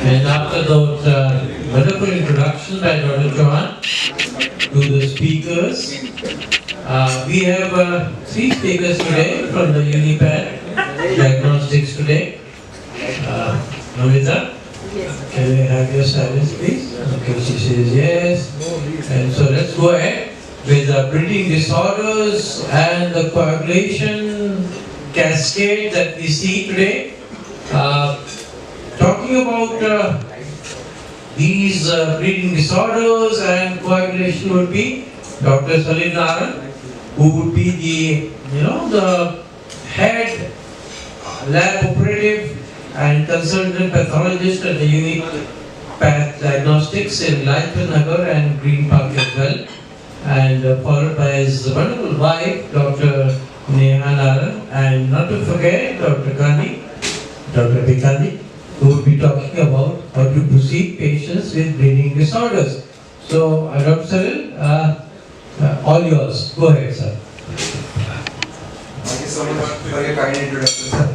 And after those wonderful introductions by Dr. Chauhan to the speakers, we have three speakers today from the Unipad Diagnostics today. Namita, can we have your silence please? Okay, she says yes. And so let's go ahead with the breathing disorders and the coagulation cascade that we see today. Talking about these breathing disorders and coagulation would be Dr. Salil Narang, who would be the head lab operative and consultant pathologist at the Unique Path Diagnostics in Nagar and Green Park as well, and followed by his wonderful wife, Dr. Neha, and not to forget Dr. Gandhi, Dr. Gandhi, who will be talking about how to proceed patients with breathing disorders. So, Dr. Salil, all yours. Go ahead, sir. Thank you so much for your kind introduction, sir.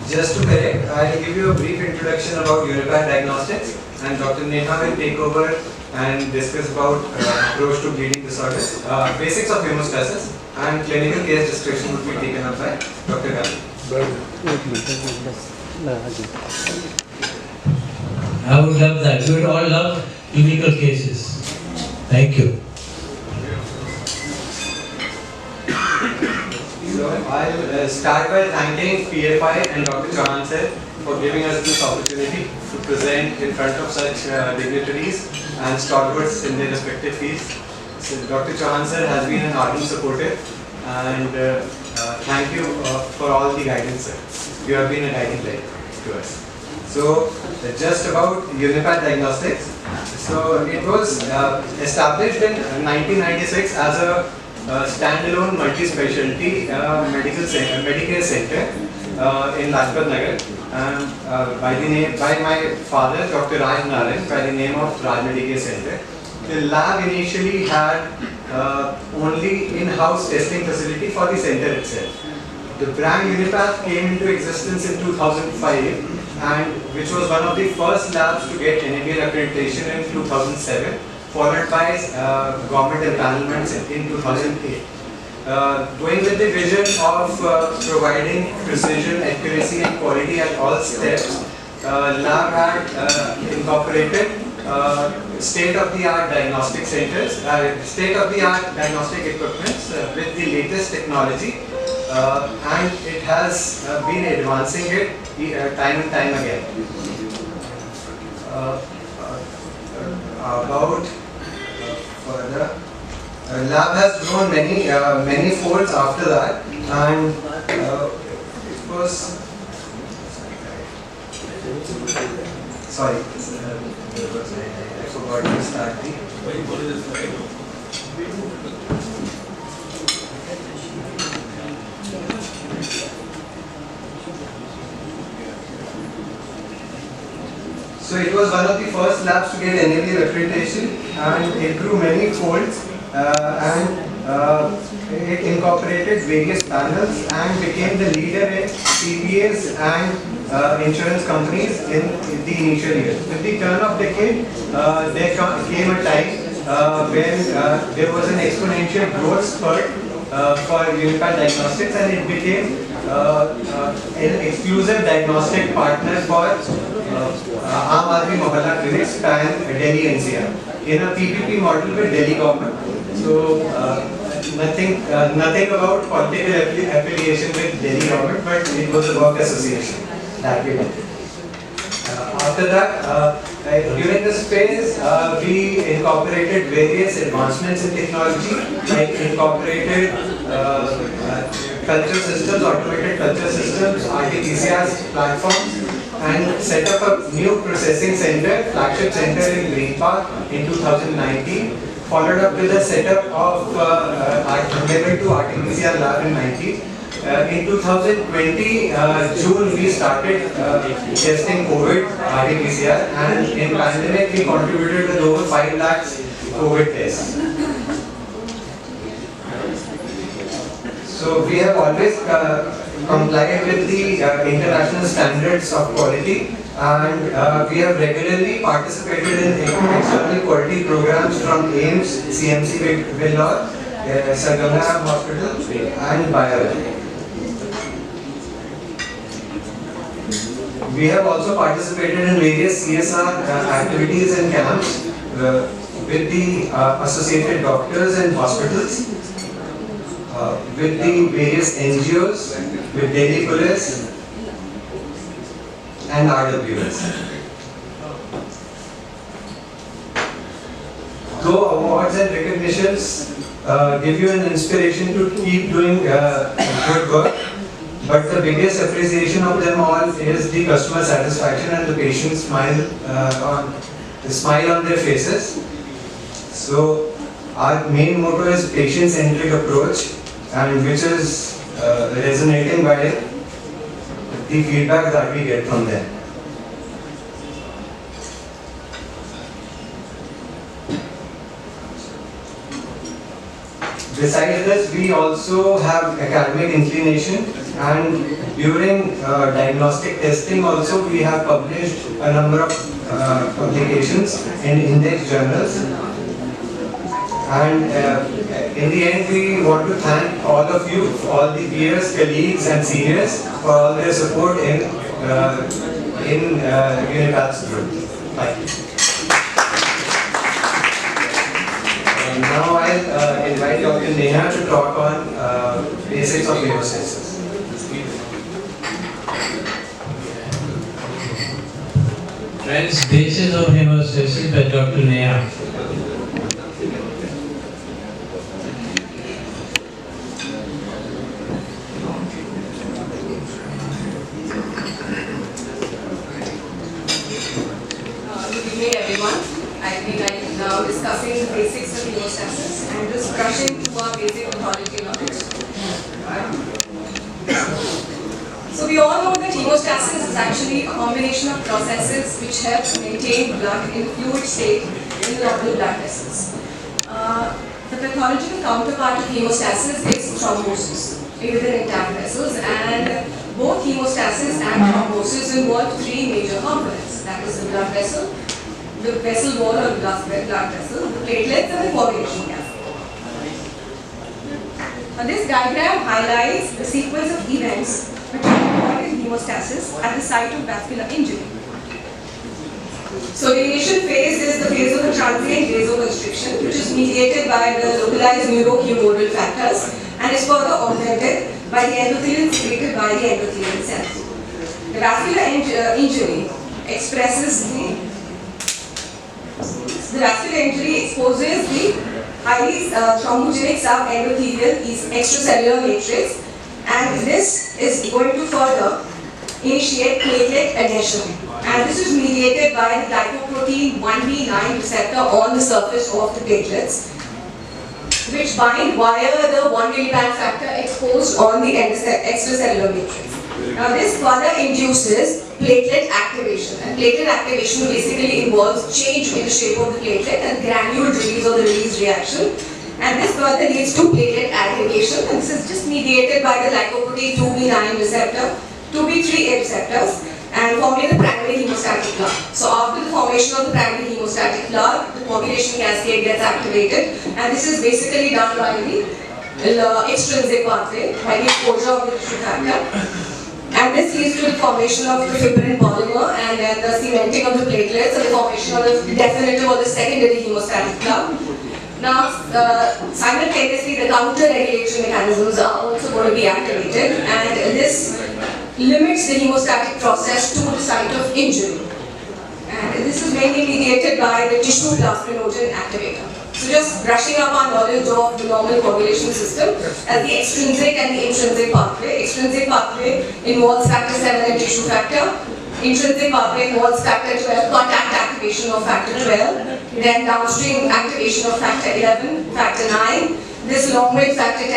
Just to correct, I will give you a brief introduction about Unified Diagnostics, and Dr. Neha will take over and discuss about approach to bleeding disorders, basics of hemostasis, and clinical case description would be taken up by Dr. Gandhi. I would love that. We would all love clinical cases. Thank you. So I'll start by thanking PFI and Dr. Chauhan sir for giving us this opportunity to present in front of such dignitaries and stalwarts in their respective fields. So Dr. Chauhan sir has been an ardent supporter, and thank you for all the guidance, sir. You have been a guiding light to us. So just about Unified Diagnostics. So it was established in 1996 as a standalone multi-specialty medical center in Nagar, by my father, Dr. Narang, by the name of Raj Medical Center. The lab initially had only in-house testing facility for the center itself. The brand Unipath came into existence in 2005, and which was one of the first labs to get NABL accreditation in 2007. Followed by government empanelments in 2008. Going with the vision of providing precision, accuracy and quality at all steps, lab had incorporated state-of-the-art diagnostic centers, state-of-the-art diagnostic equipments with the latest technology, and it has been advancing it time and time again. About further, lab has grown many folds after that, and it was sorry, I forgot to start the. So it was one of the first labs to get NABL accreditation, and it grew many folds, and it incorporated various panels and became the leader in CPAs and insurance companies in the initial years. With the turn of decade, there came a time when there was an exponential growth spurt for Unified Diagnostics, and it became an exclusive diagnostic partner for Aam Aadmi Mohalla clinics pan Delhi NCR in a PPP model with Delhi government. So nothing about political affiliation with Delhi government, but it was a work association that we did. After that, during this phase, we incorporated various advancements in technology, like incorporated culture systems, automated culture systems, RT-PCR platforms, and set up a new processing center, flagship center in Green Park in 2019, followed up with a setup of level 2 RT-PCR lab in 19. In 2020, June, we started testing COVID RT-PCR, and in pandemic, we contributed with over 5 lakhs COVID tests. So we have always complied with the international standards of quality, and we have regularly participated in external quality programs from Ames, CMC Vellore, Sarganga Hospital, and Bayer. We have also participated in various CSR activities and camps with the associated doctors and hospitals, with the various NGOs, with Delhi Police and RWS. Though awards and recognitions give you an inspiration to keep doing good work, but the biggest appreciation of them all is the customer satisfaction and the patient smile on their faces. So our main motto is patient-centric approach, and which is resonating by the feedback that we get from them. Besides this, we also have academic inclination, and during diagnostic testing also we have published a number of publications in index journals. And in the end, we want to thank all of you, all the peers, colleagues and seniors for all their support in Unipath's growth. Thank you. Now I'll invite Dr. Neha to talk on basics of hemostasis. Friends, basis of hemostasis by Dr. Neha. Good evening, everyone. I'll be now discussing the basics of hemostasis and just brushing through our basic pathology knowledge. So we all know that hemostasis is actually a combination of processes which help maintain blood in fluid state in the normal blood vessels. The pathological counterpart of hemostasis is thrombosis within intact vessels, and both hemostasis and thrombosis involve three major components. That is the blood vessel, the vessel wall or blood vessel, the platelets, and the coagulation cascade. Now this diagram highlights the sequence of events which are involved in hemostasis at the site of vascular injury. So the initial phase is the phase of the transient vasoconstriction, which is mediated by the localized neurohumoral factors and is further augmented by the endothelin secreted by the endothelial cells. The vascular injury expresses the vascular injury exposes the highly thrombogenic subendothelial extracellular matrix, and this is going to further initiate platelet adhesion. And this is mediated by the glycoprotein 1b9 receptor on the surface of the platelets, which bind via the 1 milliband factor exposed on the extracellular matrix. Now this further induces platelet activation, and platelet activation basically involves change in the shape of the platelet and granule release or the release reaction, and this further leads to platelet aggregation, and this is just mediated by the glycoprotein 2b9 receptor, 2b3A receptors, and forming the primary hemostatic plug. So after the formation of the primary hemostatic plug, the coagulation cascade gets activated, and this is basically done by the extrinsic pathway, by the exposure of the tissue factor. And this leads to the formation of the fibrin polymer and then the cementing of the platelets and the formation of the definitive or the secondary hemostatic plug. Now, simultaneously, the counter-regulatory mechanisms are also going to be activated, and this limits the hemostatic process to the site of injury. And this is mainly mediated by the tissue plasminogen activator. So just brushing up our knowledge of the normal coagulation system as the extrinsic and the intrinsic pathway. Extrinsic pathway involves factor 7 and tissue factor. Intrinsic pathway involves factor 12, contact activation of factor 12, then downstream activation of factor 11, factor 9. This along with factor 8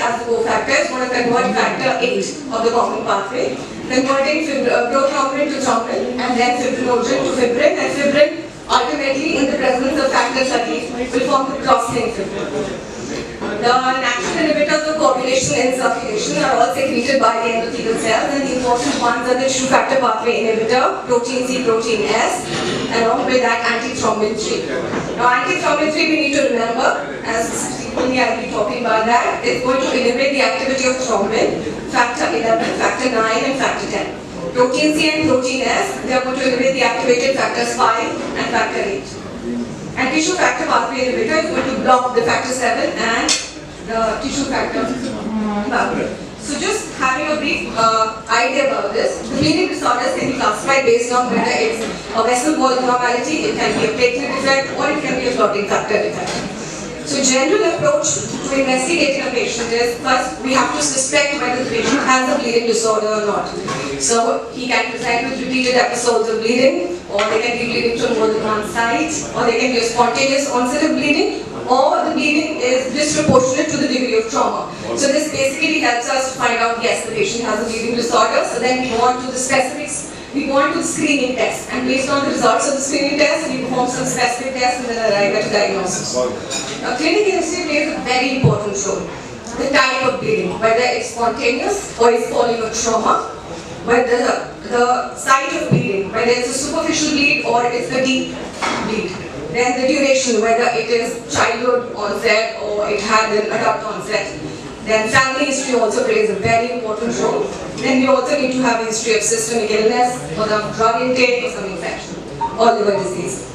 as the cofactor is going to convert factor 8 of the common pathway, converting prothrombin to thrombin, and then fibrinogen to fibrin, and fibrin ultimately in the presence of factor 13 will form the cross-linked fibrin. The natural inhibitors of coagulation and circulation are all secreted by the endothelial cells, and the important ones are the tissue factor pathway inhibitor, protein C, protein S, along with that antithrombin 3. Now antithrombin 3 we need to remember, as subsequently I'll be talking about that, it's going to inhibit the activity of thrombin, factor 11, factor 9 and factor 10. Protein C and protein S, they are going to inhibit the activated factors 5 and factor 8. And tissue factor pathway inhibitor is going to block the factor 7 and the tissue factor pathway. So just having a brief idea about this, the bleeding disorders can be classified based on whether it's a vessel wall abnormality, it can be a platelet defect, or it can be a clotting factor defect. So general approach to investigating a patient is, first we have to suspect whether the patient has a bleeding disorder or not. So he can present with repeated episodes of bleeding, or they can be bleeding from more than one side, or they can be a spontaneous onset of bleeding, or the bleeding is disproportionate to the degree of trauma. So this basically helps us to find out, yes, the patient has a bleeding disorder, so then we go on to the specifics, we go on to the screening test, and based on the results of the screening test, we perform some specific tests and then arrive at a diagnosis. Now, clinical history plays a very important role. The type of bleeding, whether it's spontaneous or it's following a trauma, whether the site of bleeding, whether it's a superficial bleed or it's a deep bleed. Then the duration, whether it is childhood onset or it had an adult onset. Then family history also plays a very important role. Then we also need to have a history of systemic illness or the drug intake or some infection or liver disease.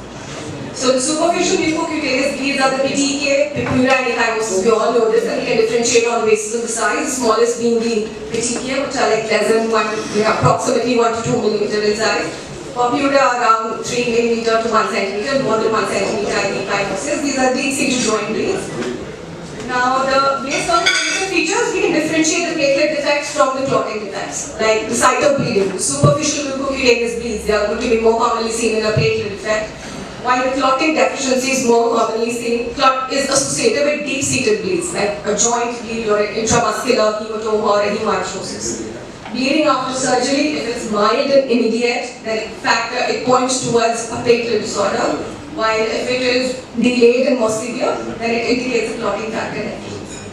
So the superficial mucocutaneous bleeds are the petechiae, pupilla and ecchymosis. We all know this, and we can differentiate on the basis of the size. The smallest being the petechiae, which are like less than approximately 1 to 2 millimeter in size. Pupilla are around 3 millimeter to 1 centimeter, more than 1 centimeter in ecchymosis. These are deep-seated joint bleeds. Now, based on the clinical features, we can differentiate the platelet defects from the clotting defects. Like the site of bleeding, the superficial mucocutaneous bleeds, they are going to be more commonly seen in a platelet defect. While the clotting deficiency is more commonly seen, clot is associated with deep-seated bleeds, like a joint bleed or an intramuscular hematoma or a hemochromatosis. Bleeding after surgery, if it's mild and immediate, then it points towards a platelet disorder. While if it is delayed and more severe, then it indicates a clotting factor deficiency.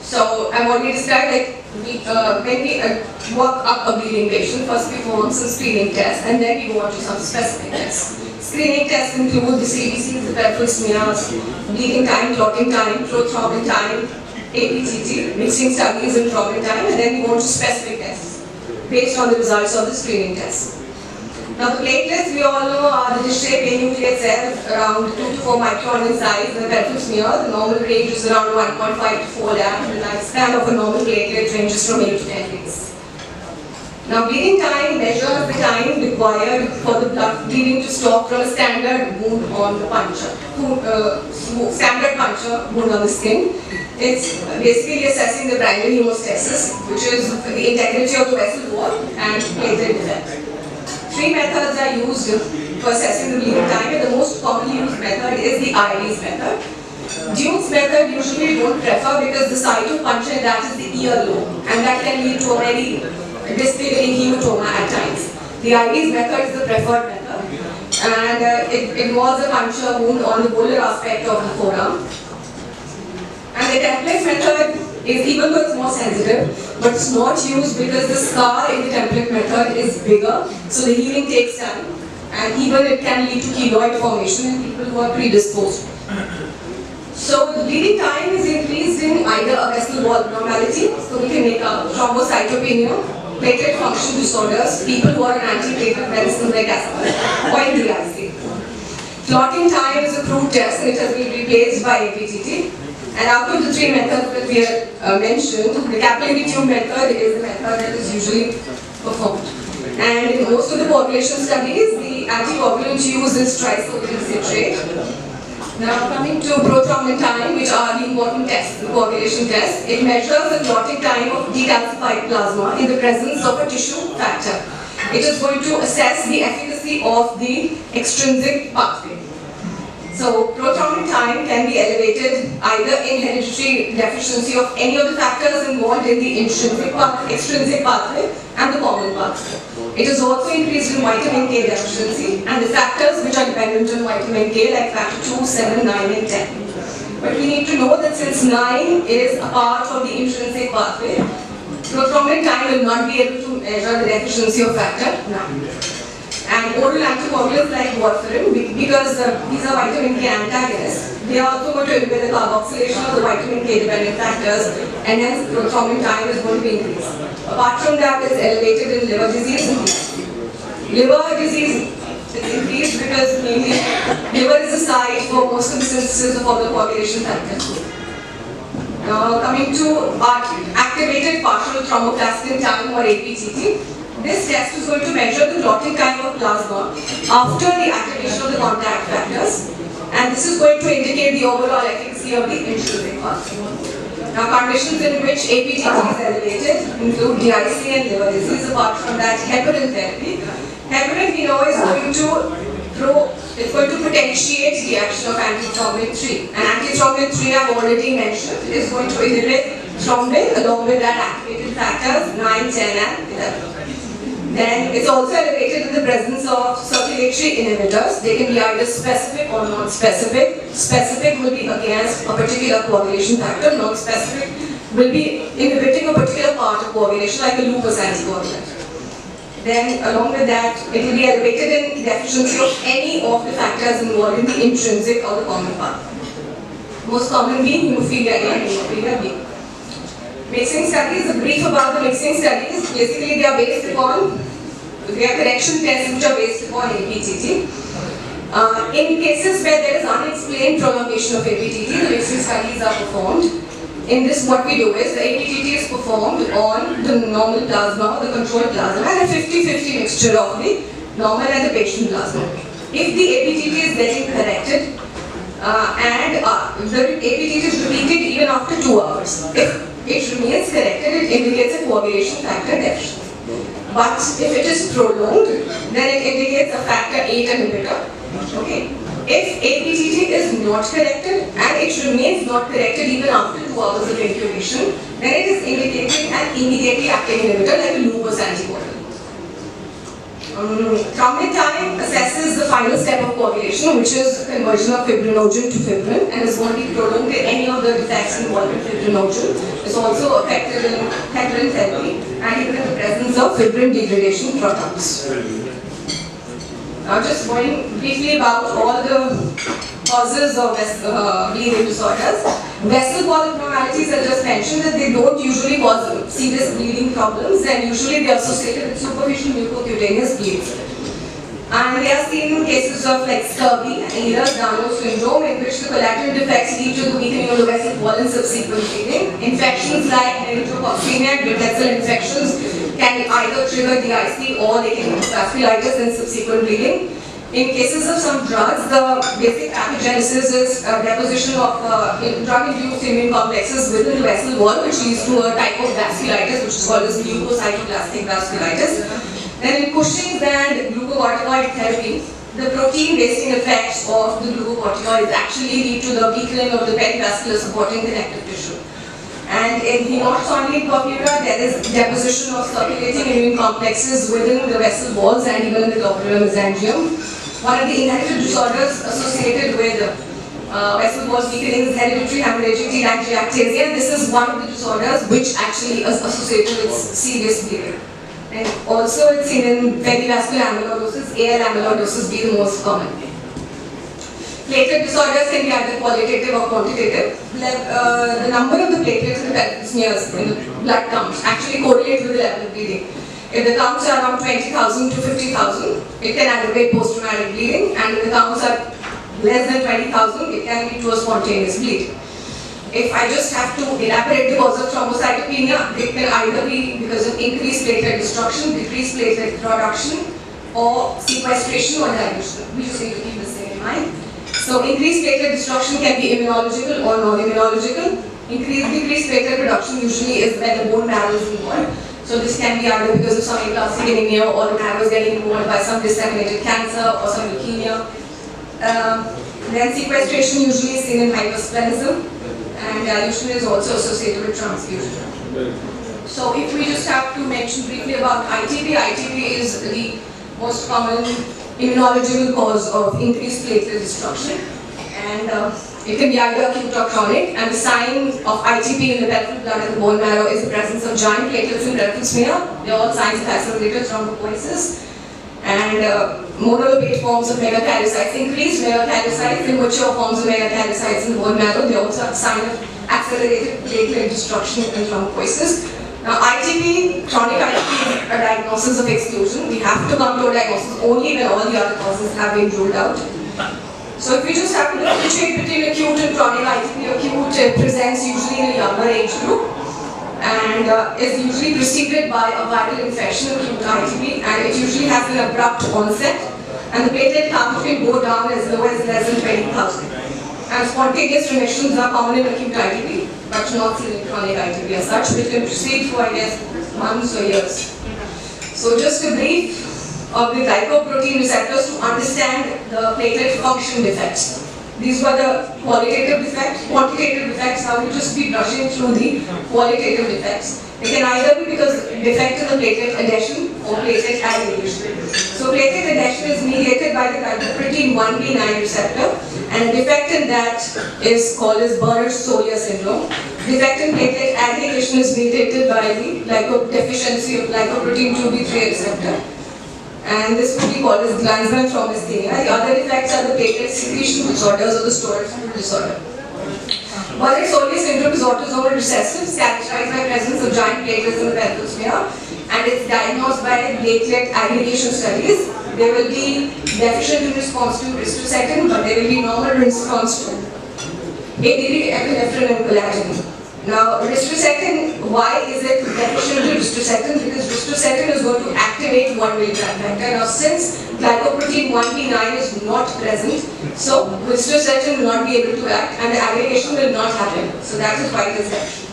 So I've already described, like, when we work up a bleeding patient, first we perform some screening tests and then we go on to some specific tests. Screening tests include the CBCs, the peripheral smears, bleeding time, clotting time, prothrombin time, APTT, mixing studies and thrombin time, and then we go on to specific tests based on the results of the screening tests. Now the platelets, we all know, are the dish-shaped anucleate cells around 2 to 4 micron in size. In the peripheral smear, the normal range is around 1.5 to 4 lambda, and the lifespan of a normal platelet ranges from 8 to 10 days. Now bleeding time measures the time required for the blood bleeding to stop from a standard wound on the puncture. Standard puncture wound on the skin. It's basically assessing the primary hemostasis, which is the integrity of the vessel wall and platelet defect. 3 methods are used for assessing the bleeding time, and the most commonly used method is the IRES method. Dunes method usually we don't prefer because the site of puncture, that is the earlobe, and that can lead to a very disfiguring hematoma at times. The IRES method is the preferred method, and it involves a puncture wound on the volar aspect of the forearm. And the template method is, even though it's more sensitive, but it's not used because the scar in the template method is bigger, so the healing takes time, and even it can lead to keloid formation in people who are predisposed. So the bleeding time is increased in either a vessel wall abnormality, so we can make a thrombocytopenia, platelet function disorders, people who are on anti-platelet medicine like aspirin, or in DIC. Clotting time is a crude test, and it has been replaced by APTT. And out of the 3 methods that we have mentioned, the capillary tube method is the method that is usually performed. And in most of the coagulation studies, the anticoagulant used is trisodium citrate. Now coming to prothrombin time, which are the important tests, the coagulation test, it measures the clotting time of decalcified plasma in the presence of a tissue factor. It is going to assess the efficacy of the extrinsic pathway. So prothrombin time can be elevated either in hereditary deficiency of any of the factors involved in the extrinsic pathway and the common pathway. It is also increased in vitamin K deficiency and the factors which are dependent on vitamin K like factor 2, 7, 9 and 10. But we need to know that since 9 is a part of the intrinsic pathway, prothrombin time will not be able to measure the deficiency of factor 9. And oral anticoagulants like warfarin, because these are vitamin K antagonists, they are also going to inhibit the carboxylation of the vitamin K dependent factors, and hence prothrombin time is going to be increased. Apart from that, it's elevated in liver disease. Liver disease is increased because mainly liver is the site for most of the synthesis of all the coagulation factors. Now coming to activated partial thromboplastin time, or APTT. This test is going to measure the clotting time of plasma after the activation of the contact factors, and this is going to indicate the overall efficacy of the intrinsic pathway. Now, conditions in which APTT is elevated include DIC and liver disease. Apart from that, heparin therapy. Heparin, we know, is going to potentiate the action of antithrombin 3. And antithrombin 3, I've already mentioned, is going to inhibit thrombin along with that activated factors 9, 10, and 11. Then it's also elevated in the presence of circulatory inhibitors. They can be either specific or non-specific. Specific will be against a particular coagulation factor. Non-specific will be inhibiting a particular part of coagulation, like a lupus anticoagulant. Then along with that, it will be elevated in deficiency of any of the factors involved in the intrinsic or the common path. Most common being hemophilia A and hemophilia B. Mixing studies, a brief about the mixing studies. Basically, they are based upon, they are correction tests which are based upon APTT. In cases where there is unexplained prolongation of APTT, the mixing studies are performed. In this, what we do is the APTT is performed on the normal plasma, the controlled plasma, and a 50-50 mixture of the normal and the patient plasma. If the APTT is getting corrected, and the APTT is repeated even after 2 hours. If it remains corrected, it indicates a coagulation factor deficiency. But if it is prolonged, then it indicates a factor 8 inhibitor. Okay. If APTT is not corrected and it remains not corrected even after 2 hours of incubation, then it is indicating an immediately acting inhibitor like a lupus anticoagulant. Thrombin time assesses the final step of coagulation, which is conversion of fibrinogen to fibrin, and is going to be prolonged in any of the defects involved in fibrinogen. It's also affected in heparin therapy and even in the presence of fibrin degradation products. Now, just going briefly about all the causes of bleeding disorders. Vessel wall abnormalities, I just mentioned that they don't usually cause serious bleeding problems, and usually they are associated with superficial mucocutaneous bleeds. And they are seen in cases of like scurvy and Ehlers-Danlos syndrome, in which the collateral defects lead to the weakening of the vessel wall and subsequent bleeding. Infections like enterotoxemia and vessel infections can either trigger DIC or they can lead to vasculitis and subsequent bleeding. In cases of some drugs, the basic pathogenesis is deposition of drug-induced immune complexes within the vessel wall, which leads to a type of vasculitis, which is called as leukocytoplastic vasculitis. Then in Cushing's and glucocorticoid therapy, the protein-wasting effects of the glucocorticoids actually lead to the weakening of the perivascular supporting connective tissue. And in hemophilia purpura, there is deposition of circulating immune complexes within the vessel walls and even in the glomerular mesangium. One of the inherited disorders associated with vessel walls weakening is hereditary hemorrhagic telangiectasia. This is one of the disorders which actually is associated with serious bleeding. And also it's seen in perivascular amyloidosis, AL amyloidosis being the most common. Platelet disorders can be either qualitative or quantitative. The number of the platelets in the pelvic smears in the blood counts actually correlate with the level of bleeding. If the counts are around 20,000 to 50,000, it can aggravate post-traumatic bleeding, and if the counts are less than 20,000, it can lead to a spontaneous bleed. If I just have to elaborate the cause of thrombocytopenia, it can either be because of increased platelet destruction, decreased platelet production, or sequestration or dilution. We just need to keep this thing in mind. So increased platelet destruction can be immunological or non-immunological. Decreased platelet production usually is when the bone marrow is involved. So this can be either because of some aplastic anemia or the marrow is getting involved by some disseminated cancer or some leukemia. Then sequestration usually is seen in hypersplenism, and dilution is also associated with transfusion. So if we just have to mention briefly about ITP, ITP is the most common immunological cause of increased platelet destruction. And It can be either acute or chronic, and the sign of ITP in the peripheral blood and the bone marrow is the presence of giant platelets in peripheral smear. They are all signs of accelerated thrombopoiesis. And monolobate forms of megakaryocytes, increased megakaryocytes, immature forms of megakaryocytes in the bone marrow. They also have a sign of accelerated platelet destruction and thrombopoiesis. Now, ITP, chronic ITP is a diagnosis of exclusion. We have to come to a diagnosis only when all the other causes have been ruled out. So if we just have to differentiate between acute and chronic ITP, acute presents usually in a younger age group and is usually preceded by a viral infection of acute ITP, and it usually has an abrupt onset, and the platelet count can go down as low as less than 20,000. And spontaneous remissions are common in acute ITP, but not seen in chronic ITP as such, which can proceed for, I guess, months or years. So just a brief of the glycoprotein receptors to understand the platelet function defects. These were the qualitative defects. Quantitative defects, I will just be brushing through the qualitative defects. They can either be because defect in the platelet adhesion or platelet aggregation. So platelet adhesion is mediated by the glycoprotein 1b9 receptor, and a defect in that is called as Berners-Solier syndrome. Defect in platelet aggregation is mediated by the deficiency of glycoprotein 2b3 receptor, and this would be called as glandular thrombasthenia. The other defects are the platelet secretion disorders or the storage disorder. Berners-Solier syndrome is autosomal recessive, characterized by presence of giant platelets in the peripheral smear, and it's diagnosed by platelet aggregation studies. They will be deficient in response to ristocetin, but they will be normal in response to ADD, epinephrine, and collagen. Now, ristocetin, why is it deficient in ristocetin? Because ristocetin is going to activate 1 milligram factor. Now, since glycoprotein 1b9 is not present, so ristocetin will not be able to act and the aggregation will not happen. So that is why it is deficient.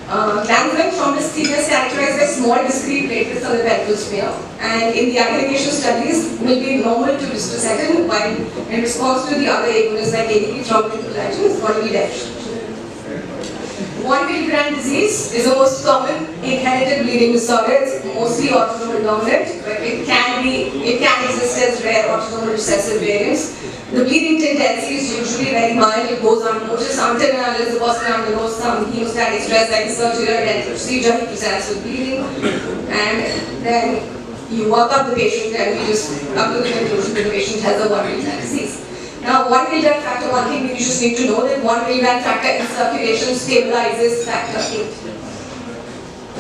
Glandular thrombasthenia is characterized by small discrete platelets on the peripheral smear, and in the aggregation studies will be normal to ristocetin, while in response to the other agonists like ADP, thrombin, collagen is going to be deficient. 1 milligram disease is the most common inherited bleeding disorder. It's mostly autosomal dominant, but it can exist as rare autosomal recessive variants. The bleeding tendency is usually very mild. It goes unnoticed until and unless the person undergoes some hemostatic stress like surgery or dental procedure. He presents with bleeding, and then you work up the patient and you just come to the conclusion that the patient has a 1 milligram disease. Now, 1 milligram factor, one thing you just need to know that 1 milligram factor in circulation stabilizes factor 8.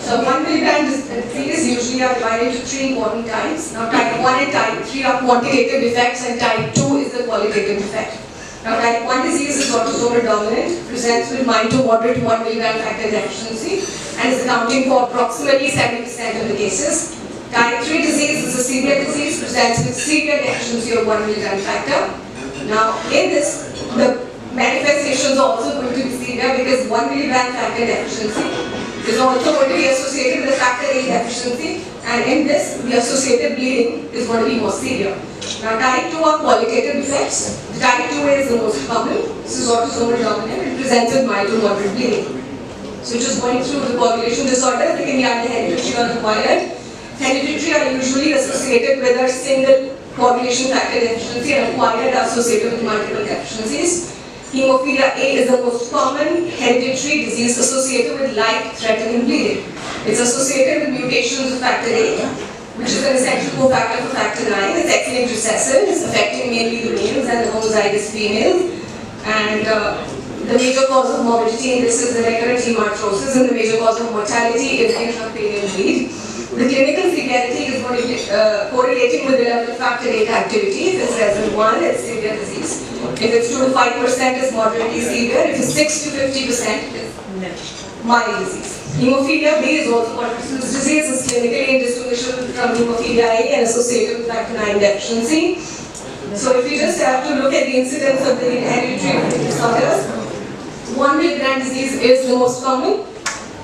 So 1 milligram disease usually are divided into 3 important types. Now, type 1 and type 3 are quantitative defects, and type 2 is the qualitative defect. Now, type 1 disease is autosomal dominant, presents with mild to moderate 1 milligram factor deficiency, and is accounting for approximately 70% of the cases. Type 3 disease is a severe disease, presents with severe deficiency of 1 milligram factor. Now, in this, the manifestations are also going to be severe because 1 milligram factor deficiency is also going to be associated with the factor A deficiency, and in this, the associated bleeding is going to be more severe. Now, type 2 are qualitative defects. The type 2 is the most common. This is autosomal dominant. It presents with mild to moderate bleeding. So, just going through the coagulation disorders, they can be either hereditary or acquired. Hereditary are usually associated with a single coagulation factor deficiency, and acquired are associated with multiple deficiencies. Hemophilia A is the most common hereditary disease associated with life-threatening bleeding. It's associated with mutations of factor A, which is an essential cofactor for factor 9. It's X-linked recessive. It's affecting mainly the males and the homozygous females. And the major cause of morbidity in this is the recurrent hemarthrosis, and the major cause of mortality is intracranial bleed. The clinical severity is going to be correlating with the level of factor 8 activity. If it's less than 1, it's severe disease. If it's 2 to 5%, it's moderately severe. If it's 6 to 50%, it's mild disease. Hemophilia B is also Parkinson's disease. It's clinically indistinguishable from hemophilia A and associated with factor 9 deficiency. So if you just have to look at the incidence of the hereditary disorders, 1 milligram disease is the most common.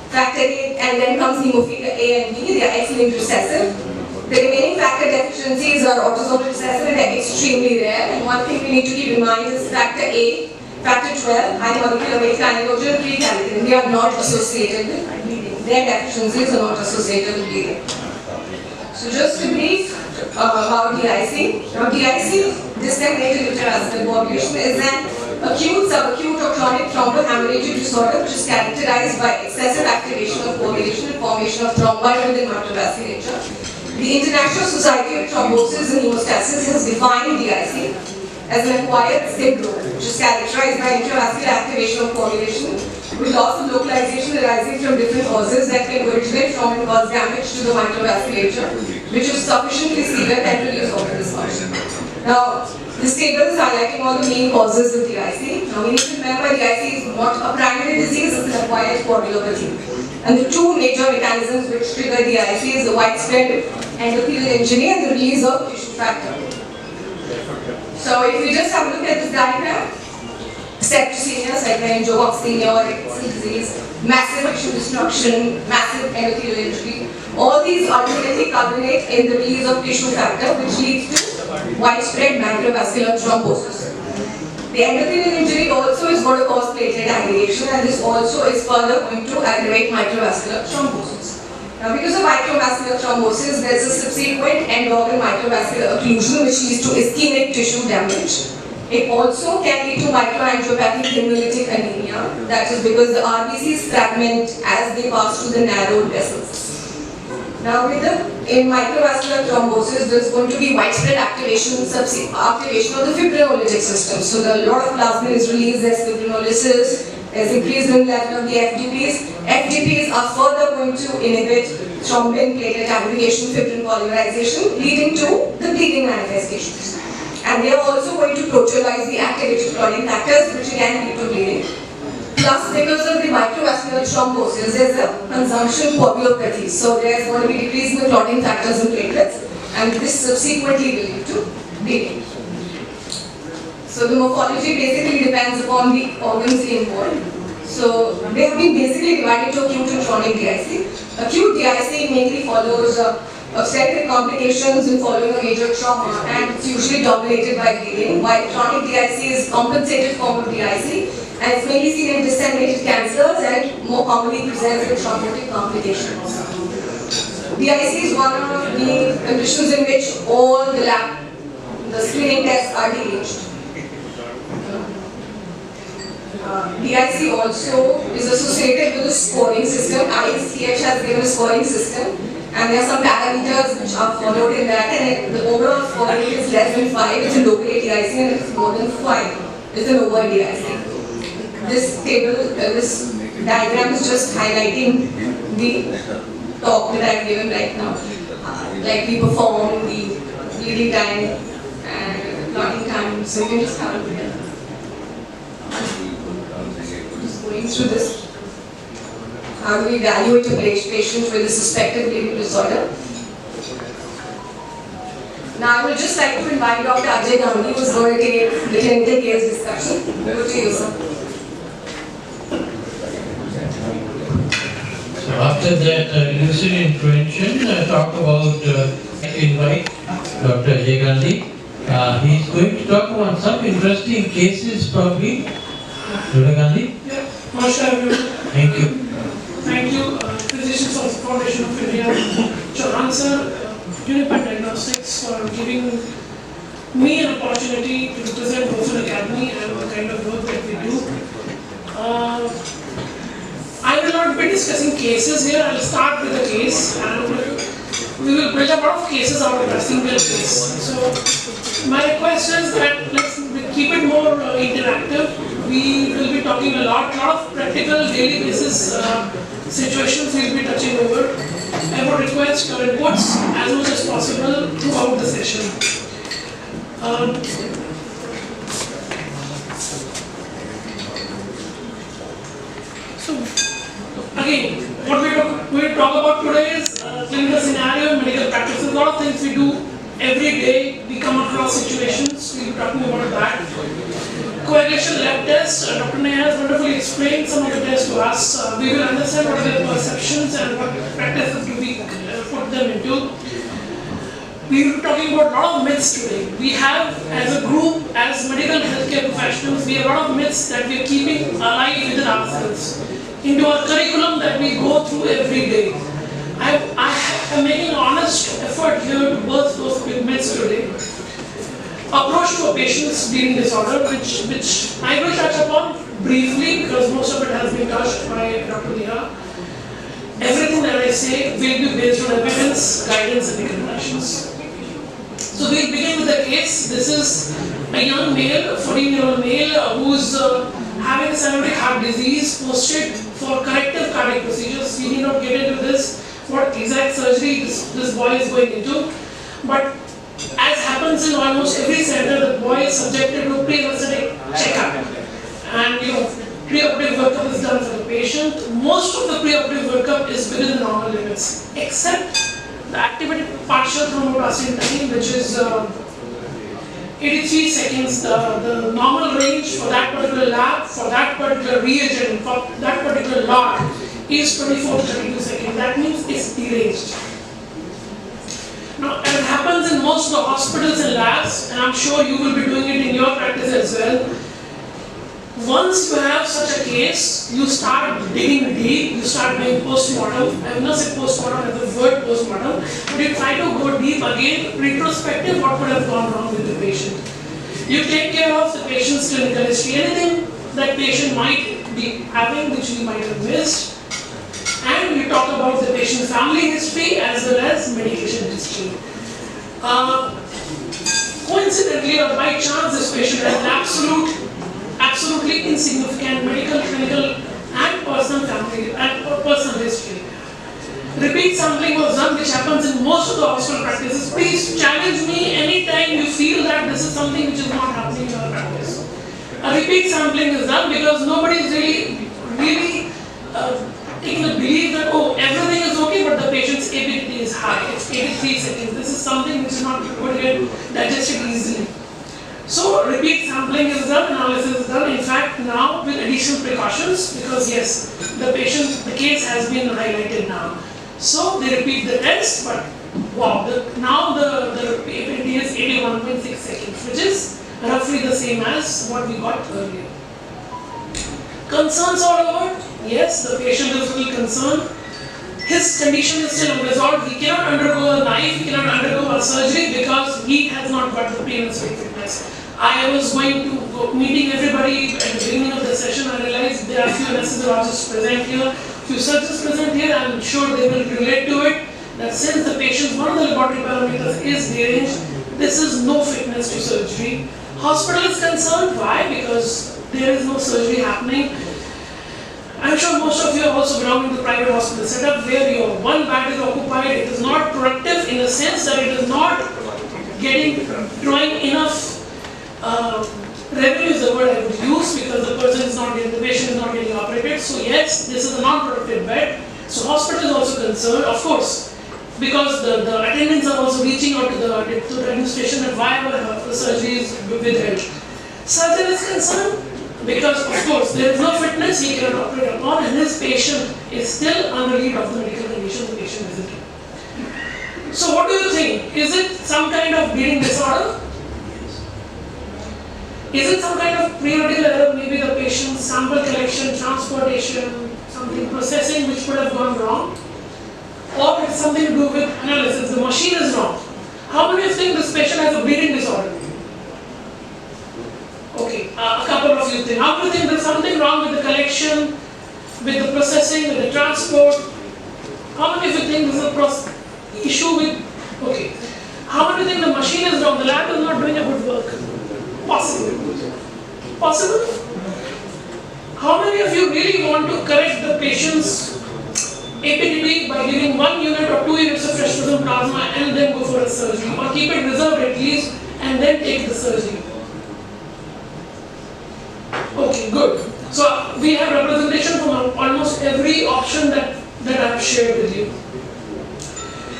Factor A, and then comes hemophilia A and B, they are X-linked recessive. The remaining factor deficiencies are autosomal recessive and they are extremely rare. And one thing we need to keep in mind is factor A, factor 12, high molecular weight kininogen, pre-calcium. They are not associated with bleeding. Their deficiencies are not associated with bleeding. So just a brief about DIC. Now DIC, disseminated intramuscular coagulation, is an acute, subacute or chronic thrombohemorrhagic disorder which is characterized by excessive activation of coagulation and formation of thrombi within microvasculature. The International Society of Thrombosis and Hemostasis has defined DIC as an acquired syndrome which is characterized by intravascular activation of coagulation with loss of localization arising from different causes that can originate from and cause damage to the microvasculature, which is sufficiently severe and produce organ dysfunction. Now, this table is highlighting all the main causes of DIC. Now, we need to remember DIC is not a primary disease, it's an acquired coagulopathy. And the two major mechanisms which trigger DIC is the widespread endothelial injury and the release of tissue factor. So, if we just have a look at this diagram, septicemia, cycloendoxemia or excessive disease, massive tissue destruction, massive endothelial injury, all these ultimately culminate in the release of tissue factor which leads to widespread microvascular thrombosis. The endothelial injury also is going to cause platelet aggregation and this also is further going to aggravate microvascular thrombosis. Now because of microvascular thrombosis, there is a subsequent end-organ microvascular occlusion which leads to ischemic tissue damage. It also can lead to microangiopathic hemolytic anemia, that is because the RBCs fragment as they pass through the narrowed vessels. Now in microvascular thrombosis, there is going to be widespread activation of the fibrinolytic system. So a lot of plasmin is released as fibrinolysis, there's increase in level of the FDPs. FDPs are further going to inhibit thrombin platelet aggregation, fibrin polymerization, leading to the bleeding manifestations. And they are also going to proteolyze the activated clotting factors which again lead to bleeding. Plus because of the microvascular thrombosis, there is a consumption coagulopathy. So there is going to be decrease in the clotting factors and platelets and this subsequently will lead to bleeding. So the morphology basically depends upon the organs involved. So they have been basically divided to acute and chronic DIC. Acute DIC mainly follows obstetric complications in following a major trauma and it's usually dominated by bleeding, while chronic DIC is compensated form of DIC and it's mainly seen in disseminated cancers and more commonly presents with thrombotic complications. DIC is one of the conditions in which all the screening tests are deranged. DIC also is associated with a scoring system. ICH has given a scoring system. And there are some parameters which are followed in that, and the overall score is less than 5, it's a local DIC, and if it's more than 5, it's an over DIC. This table, this diagram is just highlighting the talk that I've given right now. Like we perform the bleeding time and clotting time, so you can just have a look at it. Just going through this. How do we evaluate a patient with a suspected bleeding disorder? Now I would just like to invite Dr. Ajay Gandhi, who is going to take the clinical case discussion. Over to you, sir. So after that lucid intervention, talk about invite Dr. Ajay Gandhi. He is going to talk about some interesting cases probably. Dr. Gandhi? Yeah, Namaskar everyone. Thank you. Thank you, Physicians of the Foundation of India, Chopra sir, Unified Diagnostics for giving me an opportunity to represent Boston Academy and the kind of work that we do. I will not be discussing cases here. I will start with a case and we will build a lot of cases out of a single case. So my request is that let's keep it more interactive. We will be talking a lot of practical daily basis situations we will be touching over. I would request your inputs as much as possible throughout the session. So again, what we talk about today is clinical scenario in medical practice. There's a lot of things we do every day. We come across situations. We'll be talking about that. Coagulation lab test, Dr. Neha has wonderfully explained some of the tests to us. We will understand what are the perceptions and what practices do we put them into. We will be talking about a lot of myths today. We have, as a group, as medical healthcare professionals, we have a lot of myths that we are keeping alive within ourselves, into our curriculum that we go through every day. I am making an honest effort here to birth those myths today. approach to a patient's bleeding disorder, which I will touch upon briefly because most of it has been touched by Dr. Neha. Everything that I say will be based on evidence, guidance, and recommendations. So we'll begin with the case. This is a young male, a 14-year-old male who's having a synovial heart disease, posted for corrective cardiac procedures. We need not get into this, what exact surgery this boy is going into. But as happens in almost every center, the boy is subjected to pre-anesthetic checkup. And pre-operative workup is done for the patient. Most of the pre-operative workup is within the normal limits, except the activated partial thromboplastin time, which is 83 seconds. The normal range for that particular lab, for that particular reagent, for that particular lot is 24 to 32 seconds. That means it's deranged. Now, it happens in most of the hospitals and labs, and I'm sure you will be doing it in your practice as well. Once you have such a case, you start digging deep, you start doing postmortem. I will not say postmortem as the word postmortem, but you try to go deep again, retrospective, what could have gone wrong with the patient. You take care of the patient's clinical history, anything that patient might be having which we might have missed. And we talk about the patient's family history as well as medication history. Coincidentally or by chance, this patient has an absolutely insignificant medical, clinical, and personal history. Repeat sampling was done, which happens in most of the hospital practices. Please challenge me anytime you feel that this is something which is not happening in your practice. A repeat sampling is done because nobody is really taking the belief that, oh, everything is okay, but the patient's ability is high. It's 83 seconds. This is something which is not going to get digested easily. So, repeat sampling is done, analysis is done, in fact, now with additional precautions, because yes, the case has been highlighted now. So, they repeat the test, but wow, now the ability is 81.6 seconds, which is roughly the same as what we got earlier. Concerns all over? Yes, the patient is really concerned. His condition is still unresolved. He cannot undergo a knife, he cannot undergo a surgery because he has not got the pre-anesthetic fitness. I was going to go meeting everybody at the beginning of the session. I realized there are a few anesthesiologists present here, few surgeons present here. I'm sure they will relate to it. That since the patient's one of the laboratory parameters is deranged, this is no fitness to surgery. Hospital is concerned. Why? Because there is no surgery happening. I'm sure most of you are also belonging to the private hospital setup where your one bed is occupied. It is not productive in the sense that it is not drawing enough revenue is the word I would use because the patient is not getting operated. So yes, this is a non-productive bed. So hospital is also concerned, of course, because the attendants are also reaching out to the administration that why our surgery is withheld. Surgeon is concerned because, of course, there is no fitness he cannot operate upon, and his patient is still unrelieved of the medical condition the patient is in. So, what do you think? Is it some kind of bleeding disorder? Is it some kind of pre-operative error? Maybe the patient's sample collection, transportation, something processing which could have gone wrong? Or it's something to do with analysis. The machine is wrong. How many of you think this patient has a bleeding disorder? Okay, a couple of you think. How do you think there's something wrong with the collection, with the processing, with the transport? How many of you think there's a issue with, okay. How many think the machine is wrong, the lab is not doing a good work? Possible. Possible? How many of you really want to correct the patient's APDB by giving 1 unit or 2 units of fresh frozen plasma and then go for a surgery, or keep it reserved at least and then take the surgery? Okay, good. So we have representation from almost every option that I have shared with you.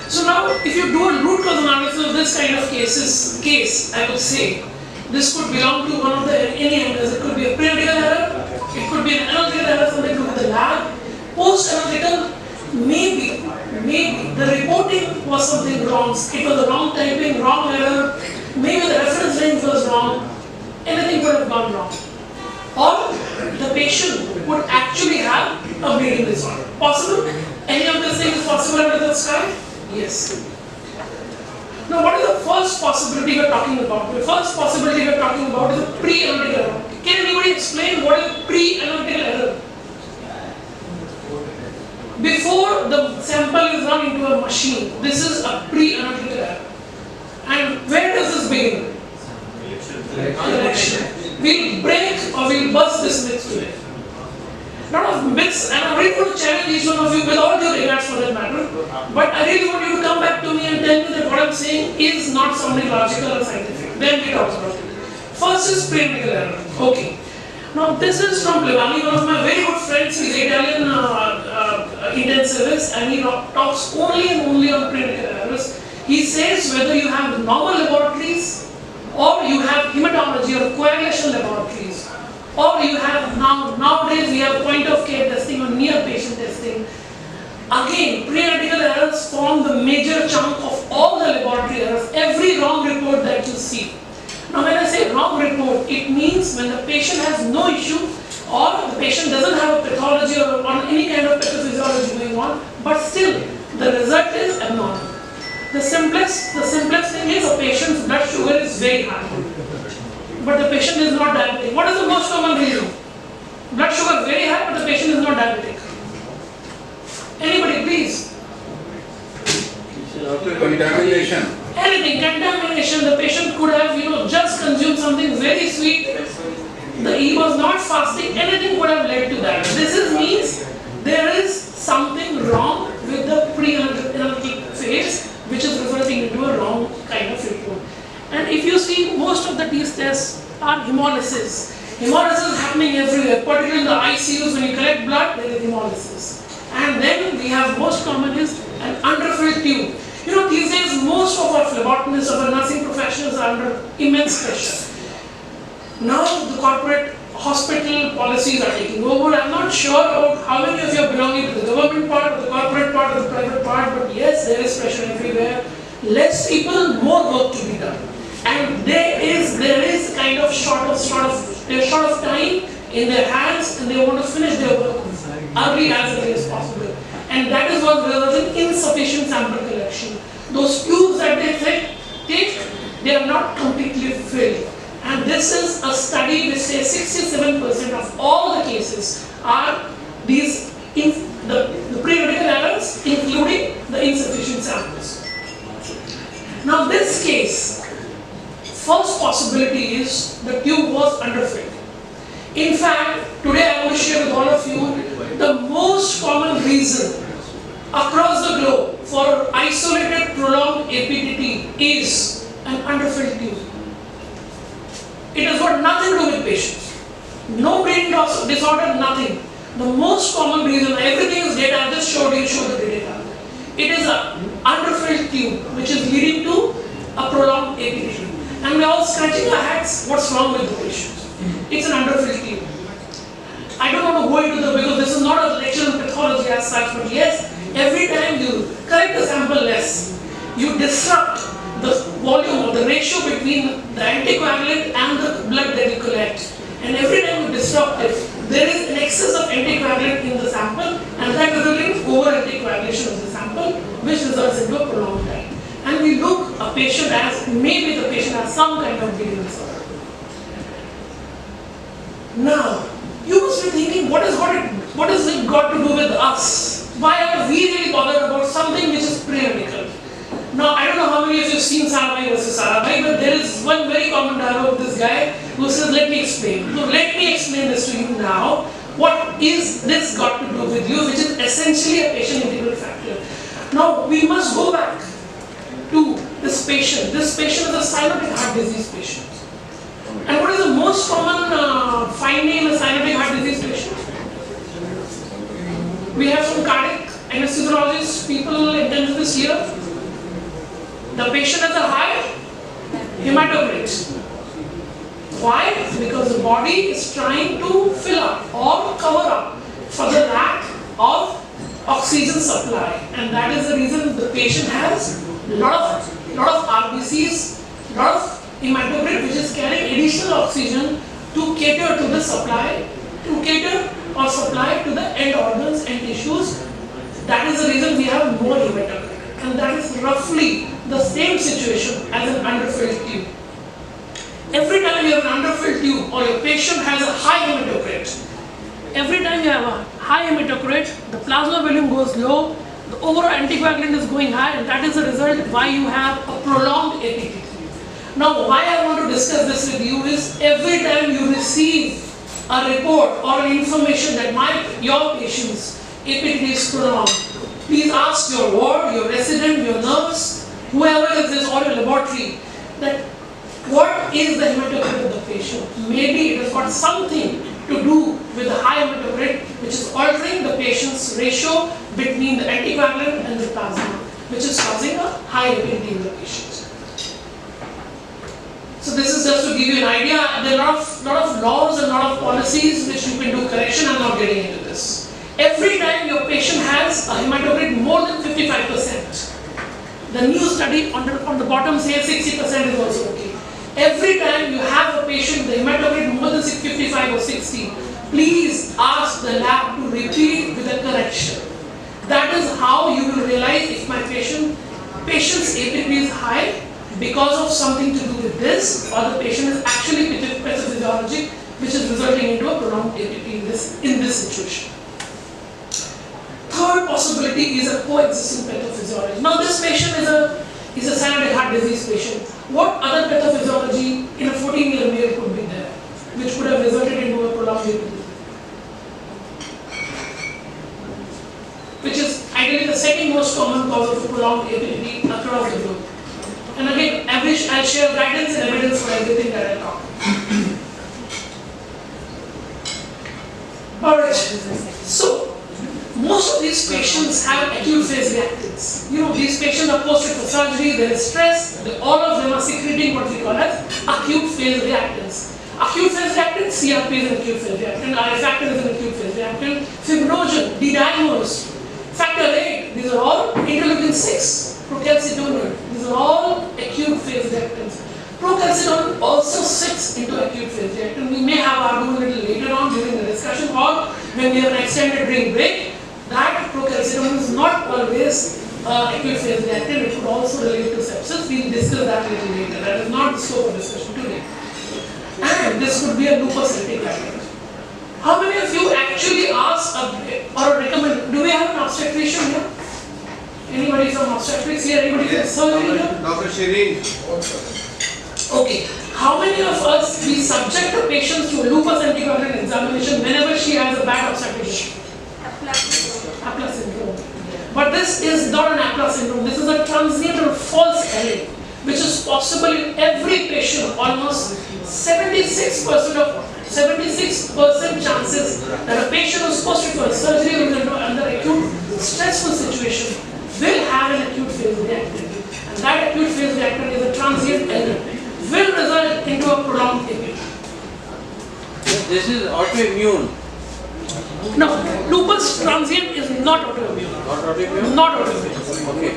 So now, if you do a root cause analysis of this kind of case, I would say this could belong to one of any errors. It could be a pre-analytical error, it could be an analytical error, something to do with the lab. Post-analytical, maybe the reporting was something wrong. It was the wrong typing, wrong error. Maybe the reference range was wrong. Anything could have gone wrong. Or the patient would actually have a bleeding disorder. Possible? Any of these things is possible under the sky? Yes. Now, what is the first possibility we are talking about? The first possibility we are talking about is a pre-analytical error. Can anybody explain what is pre-analytical error? Before the sample is run into a machine, this is a pre-analytical error. And where does this begin? Election. We'll break or we'll bust this myth today. Lot of myths, and I'm really going to challenge each one of you with all due regards for that matter. But I really want you to come back to me and tell me that what I'm saying is not sounding logical or scientific. Then we talk about it. First is pre-analytical error. Okay. Now this is from Plevani, one of my very good friends. He's Italian intensivist, and he talks only and only on pre-analytical errors. He says whether you have normal laboratories or you have hematology or coagulation laboratories, or you have nowadays we have point of care testing or near patient testing. Again, pre-analytical errors form the major chunk of all the laboratory errors, every wrong report that you see. Now when I say wrong report, it means when the patient has no issue or the patient doesn't have a pathology or any kind of pathophysiology going on, but still the result is abnormal. The simplest thing is a patient's blood sugar is very high, but the patient is not diabetic. What is the most common reason? Blood sugar very high, but the patient is not diabetic. Anybody, please? Contamination. Anything, contamination. The patient could have, just consumed something very sweet. He was not fasting. Anything would have led to that. This means there is something wrong with the pre-analytic phase, which is resulting into a wrong kind of report. And if you see, most of the tests are hemolysis. Hemolysis is happening everywhere, particularly in the ICUs. When you collect blood, there is hemolysis. And then we have most common is an underfilled tube. These days most of our phlebotomists, of our nursing professionals are under immense pressure. Now the corporate hospital policies are taking over. I'm not sure about how many of you are belonging to the government part, or the corporate part, or the private part, but yes, there is pressure everywhere. Less people, more work to be done. And there is kind of short of time in their hands, and they want to finish their work early as possible. And that is what results in insufficient sample collection. Those tubes that they take, they are not completely filled. And this is a study which says 67% of all the cases are these the pre-analytical errors, including the insufficient samples. Now this case, first possibility is the tube was underfilled. In fact, today I want to share with all of you the most common reason across the globe for isolated prolonged APTT is an underfilled tube. It has got nothing to do with patients. No brain disorder, nothing. The most common reason, everything is data, I just showed the data. It is an underfilled tube which is leading to a prolonged APTT. And we are all scratching our heads, what's wrong with the patient? It's an underfilled tube. I don't want to go into because this is not a lecture on pathology as such, but yes, every time you collect the sample less, you disrupt the volume or the ratio between the anticoagulant and the blood that you collect. And every time you disrupt it, there is an excess of anticoagulant in the sample, and that results in over anticoagulation of the sample, which results into a prolonged time. And we look a patient as maybe the patient has some kind of bleeding disorder. Now, you must be thinking, what has it got to do with us? Why are we really bothered about something which is pre-analytical? Now, I don't know how many of you have seen Sarabhai versus Sarabhai, but there is one very common dialogue with this guy who says, let me explain. So let me explain this to you now. What is this got to do with you, which is essentially a patient integral factor. Now, we must go back to this patient. This patient is a cyanotic heart disease patient. And what is the most common finding in a cyanotic heart disease patient? We have some cardiac anesthesiologists, people, intensivists here. The patient has a high hematocrit. Why? Because the body is trying to fill up or cover up for the lack of oxygen supply, and that is the reason the patient has lot of RBCs, lot of hematocrit, which is carrying additional oxygen to cater to the supply, to cater or supply to the end organs and tissues. That is the reason we have more hematocrit, and that is roughly the same situation as an underfilled tube. Every time you have an underfilled tube or your patient has a high hematocrit, every time you have a high hematocrit, the plasma volume goes low, the overall anticoagulant is going high, and that is the result why you have a prolonged APT. Now, why I want to discuss this with you is every time you receive a report or an information that your patient's APT is prolonged, please ask your ward, your resident, your nurse, whoever is this or your laboratory, that what is the hematocrit of the patient? Maybe it has got something to do with the high hematocrit, which is altering the patient's ratio between the anticoagulant and the plasma, which is causing a high APT in the patient. So this is just to give you an idea. There are a lot of laws and a lot of policies which you can do correction. I'm not getting into this. Every time your patient has a hematocrit more than 55%, the new study on the bottom says 60% is also okay. Every time you have a patient with a hematocrit more than 55 or 60, please ask the lab to repeat with a correction. That is how you will realize if my patient's APT is high because of something to do with this, or the patient is actually pathophysiologic, which is resulting into a prolonged APT in this situation. Third possibility is a coexisting pathophysiology. Now this patient is a cyanotic heart disease patient. What other pathophysiology in a 14-year male could be there, which could have resulted into a prolonged APT? Which is ideally the second most common cause of prolonged APT across the globe. And again, I'll share guidance and evidence for everything that I talk. Alright, so most of these patients have acute phase reactants. These patients are posted for surgery, there is stress, all of them are secreting what we call as acute phase reactants. Acute phase reactant, CRP is an acute phase reactant, RA factor is an acute phase reactant, fibrinogen, D-diagnosed, factor VIII, these are all interleukin 6, procalcitonin, these are all acute phase reactants. Procalcitonin also sits into acute phase reactant. We may have argument a little later on during the discussion or when we have an extended drink break that procalcitonin is not always acute phase reactant. It could also relate to sepsis. We will discuss that a little later. That is not the scope of discussion today. And this could be a lupus erythematosus. How many of you actually ask or recommend? Do we have an obstetrician here? Anybody from obstetrics here? Anybody from surgery here? Dr. Shireen. Okay. How many of us we subject the patients to a lupus anticoagulant examination whenever she has a bad obstetrician? Apla syndrome. But this is not an Apla syndrome. This is a transient or false LA, which is possible in every patient. Almost 76% chances that a patient who is posted for surgery or under acute stressful situation will have an acute phase reactant. And that acute phase reactant is a transient element, will result into a prolonged APT. This is autoimmune. No, lupus transient is not autoimmune. Not autoimmune? Not autoimmune. Okay.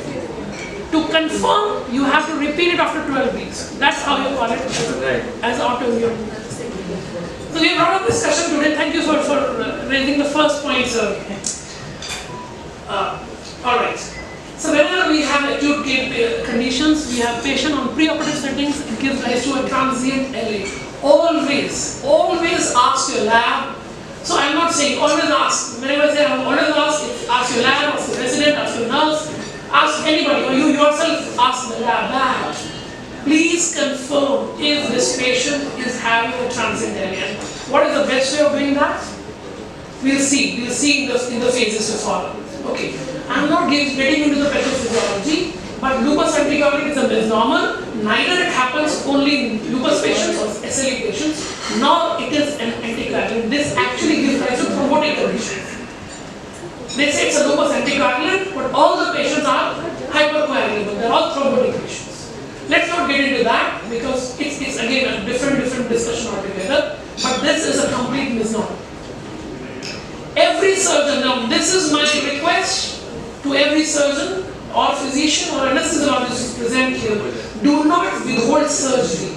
To confirm, you have to repeat it after 12 weeks. That's how you call it as autoimmune. So we have a lot of discussion today. Thank you for raising the first point, sir. Alright. So whenever we have acute conditions, we have patient on preoperative settings, it gives rise to a transient LA. Always ask your lab. So I'm not saying always ask. Whenever I say I always ask your lab, ask your resident, ask your nurse, ask anybody, or you yourself ask the lab. Please confirm if this patient is having a transient LA. What is the best way of doing that? We'll see in the phases to follow. Okay. I'm not getting into the pathophysiology, but lupus anticoagulant is a misnomer. Neither it happens only in lupus patients or SLE patients, nor it is an anticoagulant. This actually gives rise to thrombotic conditions. They say it's a lupus anticoagulant, but all the patients are hypercoagulable. They're all thrombotic patients. Let's not get into that because it's again a different discussion altogether. But this is a complete misnomer. Every surgeon, now this is my request to every surgeon or physician or anesthesiologist who present here, do not withhold surgery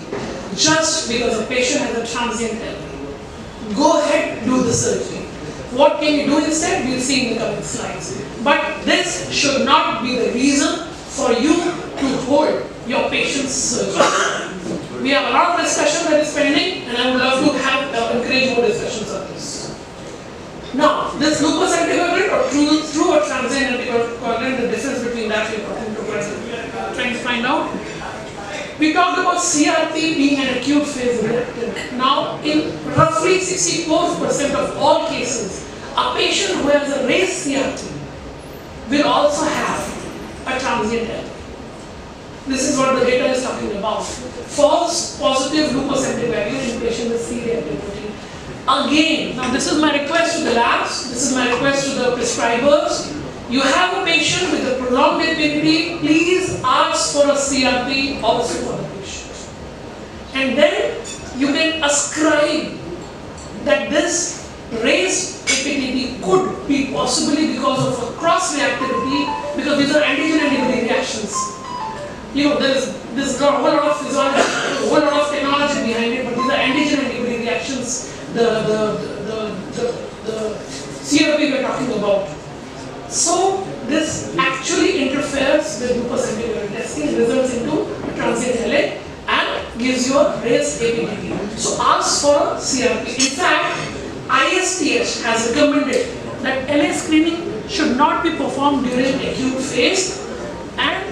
just because a patient has a transient LA. Go ahead, do the surgery. What can you do instead? We'll see in the coming slides. But this should not be the reason for you to hold your patient's surgery. We have a lot of discussion that is pending, and I would love to encourage more discussions on this. Now, this lupus anticoagulant or true or transient anticoagulant, the difference between that we are trying to find out. We talked about CRP being an acute phase reactant. Now, in roughly 64% of all cases, a patient who has a raised CRP will also have a transient element. This is what the data is talking about. False positive lupus anticoagulant in patient with C-reactive protein. Again, now this is my request to the labs, this is my request to the prescribers. You have a patient with a prolonged APDT, please ask for a CRP also for the patient. And then you can ascribe that this raised APDT could be possibly because of a cross-reactivity, because these are antigen-antibody reactions. You know, there's a whole lot of physiology, a whole lot of technology behind it, but these are antigen-antibody reactions. The CRP we're talking about. So this actually interferes with lupus anticoagulant testing, results into a transient LA and gives you a raised APDT. So ask for a CRP. In fact, ISTH has recommended that LA screening should not be performed during acute phase. And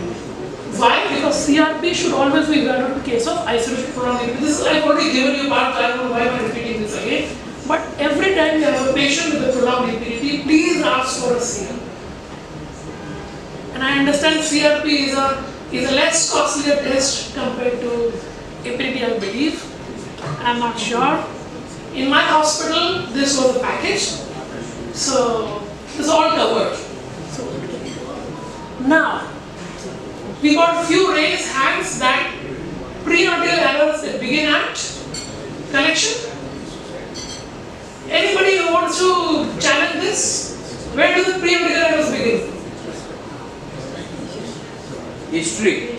why? Because CRP should always be evaluated in case of isolated prolonged APDT. This I've already given you part, I don't know why I'm repeating this again. But every time you have a patient with a prolonged APDT, please ask for a CRP. And I understand CRP is a less costlier test compared to APDT, I believe. I'm not sure. In my hospital, this was a package. So this is all covered. So, now, we got a few raised hands that prenatal errors that begin at collection. Anybody who wants to challenge this? Where do the prenatal errors begin? History.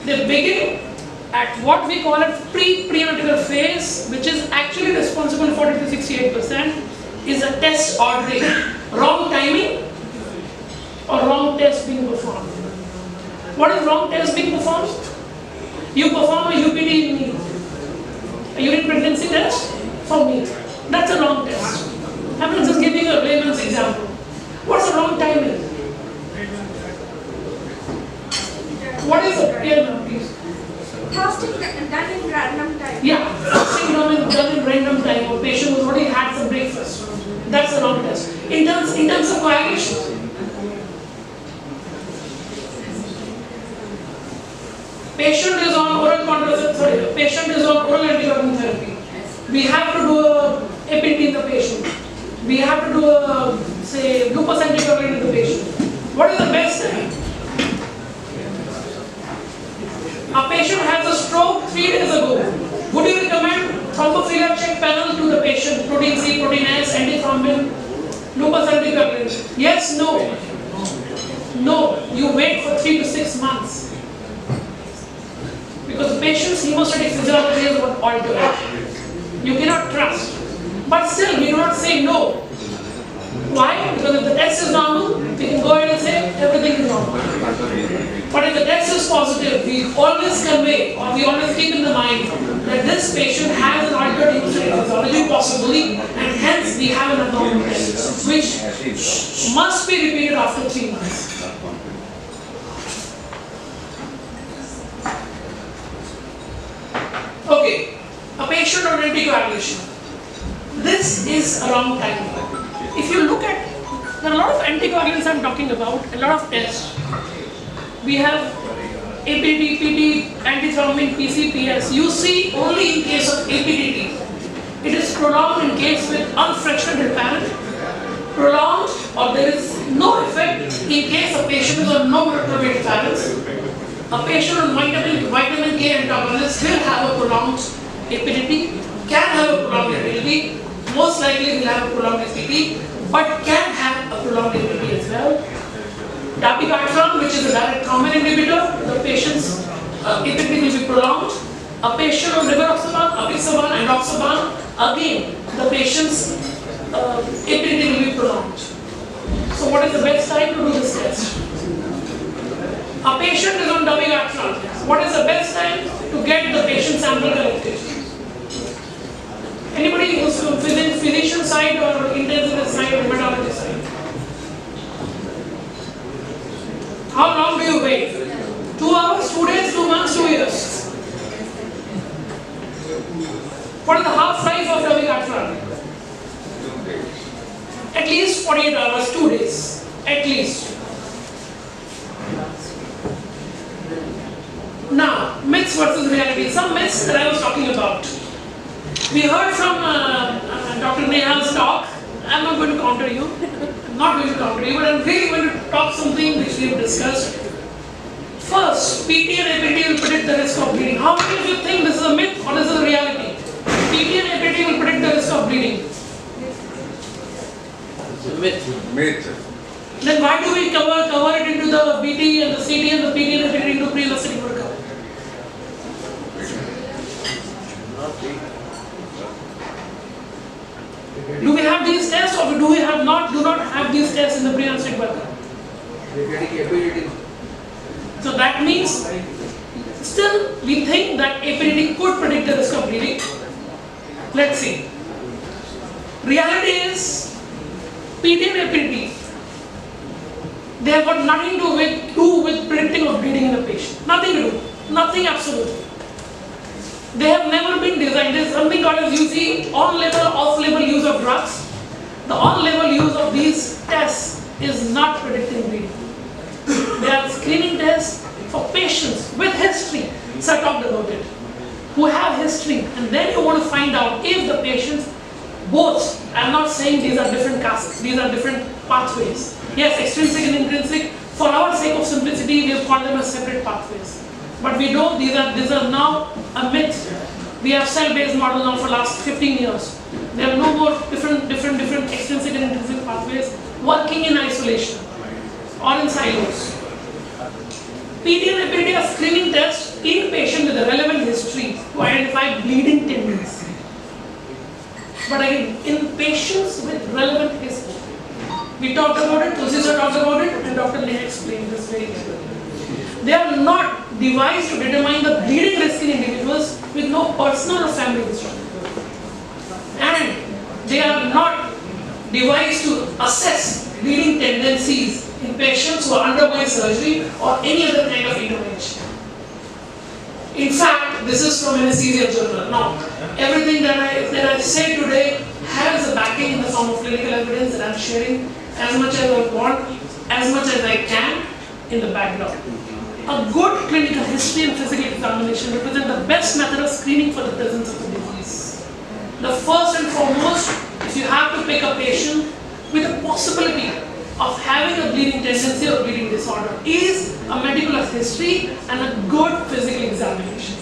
They begin at what we call a prenatal phase, which is actually responsible for 40 to 68%, is a test ordering. Wrong timing or wrong test being performed. What is wrong test being performed? You perform a UPT in me, a urine pregnancy test for me. That's a wrong test. I'm just giving a layman's example. What's the wrong timing? What is it? Yeah, please. Fasting done in random time. Yeah, fasting done in random time, or patient who's already had some breakfast. That's a wrong test. In terms of coagulation, patient is on oral contraceptive. Patient is on oral anticoagulant therapy. We have to do a APT in the patient. We have to do a lupus anticoagulant in the patient. What is the best time? A patient has a stroke 3 days ago. Would you recommend thrombophilia check panel to the patient? Protein C, protein S, antithrombin, lupus anticoagulant? Yes, no. No, you wait for 3 to 6 months. Because the patient's hemostatic physiology is what altered. You cannot trust. But still, we do not say no. Why? Because if the test is normal, we can go ahead and say everything is normal. But if the test is positive, we always convey or we always keep in the mind that this patient has an altered hemostatic physiology possibly, and hence we have an abnormal test, which must be repeated after 3 months. Okay, a patient on anticoagulation. This is a wrong time. If you look at, there are a lot of anticoagulants I'm talking about, a lot of tests. We have APD, PD, antithrombin, PCPS. You see only in case of APDT. It is prolonged in case with unfractionated parent. Prolonged or there is no effect in case a patient is on no motivated parents. A patient on vitamin K antagonist will have a prolonged APDT, can have a prolonged APDT, most likely will have a prolonged APDT, but can have a prolonged APDT as well. Dapicartran, which is a direct thrombin inhibitor, the patient's APDT will be prolonged. A patient on rivaroxaban, apixaban, and roxaban, again, the patient's APDT will be prolonged. So what is the best time to do this test? A patient is on dabigatran. What is the best time to get the patient sample collected? Anybody who's within physician side or intensivist side or hematologist side? How long do you wait? 2 hours, 2 days, 2 months, 2 years? What is the half-life of dabigatran? At least 48 hours, 2 days. At least. Now, myths versus reality. Some myths that I was talking about. We heard from Dr. Neha's talk. I'm not going to counter you. I'm not going to counter you, but I'm really going to talk something which we've discussed. First, PT and APT will predict the risk of bleeding. How many of you think this is a myth or this is a reality? PT and APT will predict the risk of bleeding. Myth. Then why do we cover it into the BT and the CT and the PT and APT into pre-anesthetic workup? Do we have these tests or do we do not have these tests in the pre-anesthetic workup? So that means still we think that APD could predict the risk of bleeding. Let's see. Reality is PD and APD, they have got nothing to do with predicting of bleeding in a patient. Nothing to do. Nothing absolutely. They have never been designed. There is something called as on-label, off-label use of drugs. The on-label use of these tests is not predicting bleeding. They are screening tests for patients with history. So I talked about it. Who have history, and then you want to find out if the patients both. I'm not saying these are different castes. These are different pathways. Yes, extrinsic and intrinsic. For our sake of simplicity, we have called them as separate pathways. But we know these are now a myth. We have cell-based model now for last 15 years. There are no more different extrinsic and intrinsic pathways working in isolation or in silos. PT and APT are screening tests in patients with a relevant history to identify bleeding tendency. But again, in patients with relevant history. We talked about it, Tosisa talked about it, and Dr. Neha explained this very clearly. They are not devised to determine the bleeding risk in individuals with no personal or family history. And they are not devised to assess bleeding tendencies in patients who are undergoing surgery or any other kind of intervention. In fact, this is from Anesthesia Journal. Now, everything that I say today has a backing in the form of clinical evidence that I'm sharing as much as I want, as much as I can in the background. A good clinical history and physical examination represent the best method of screening for the presence of the disease. The first and foremost, if you have to pick a patient with a possibility of having a bleeding tendency or bleeding disorder, is a meticulous history and a good physical examination.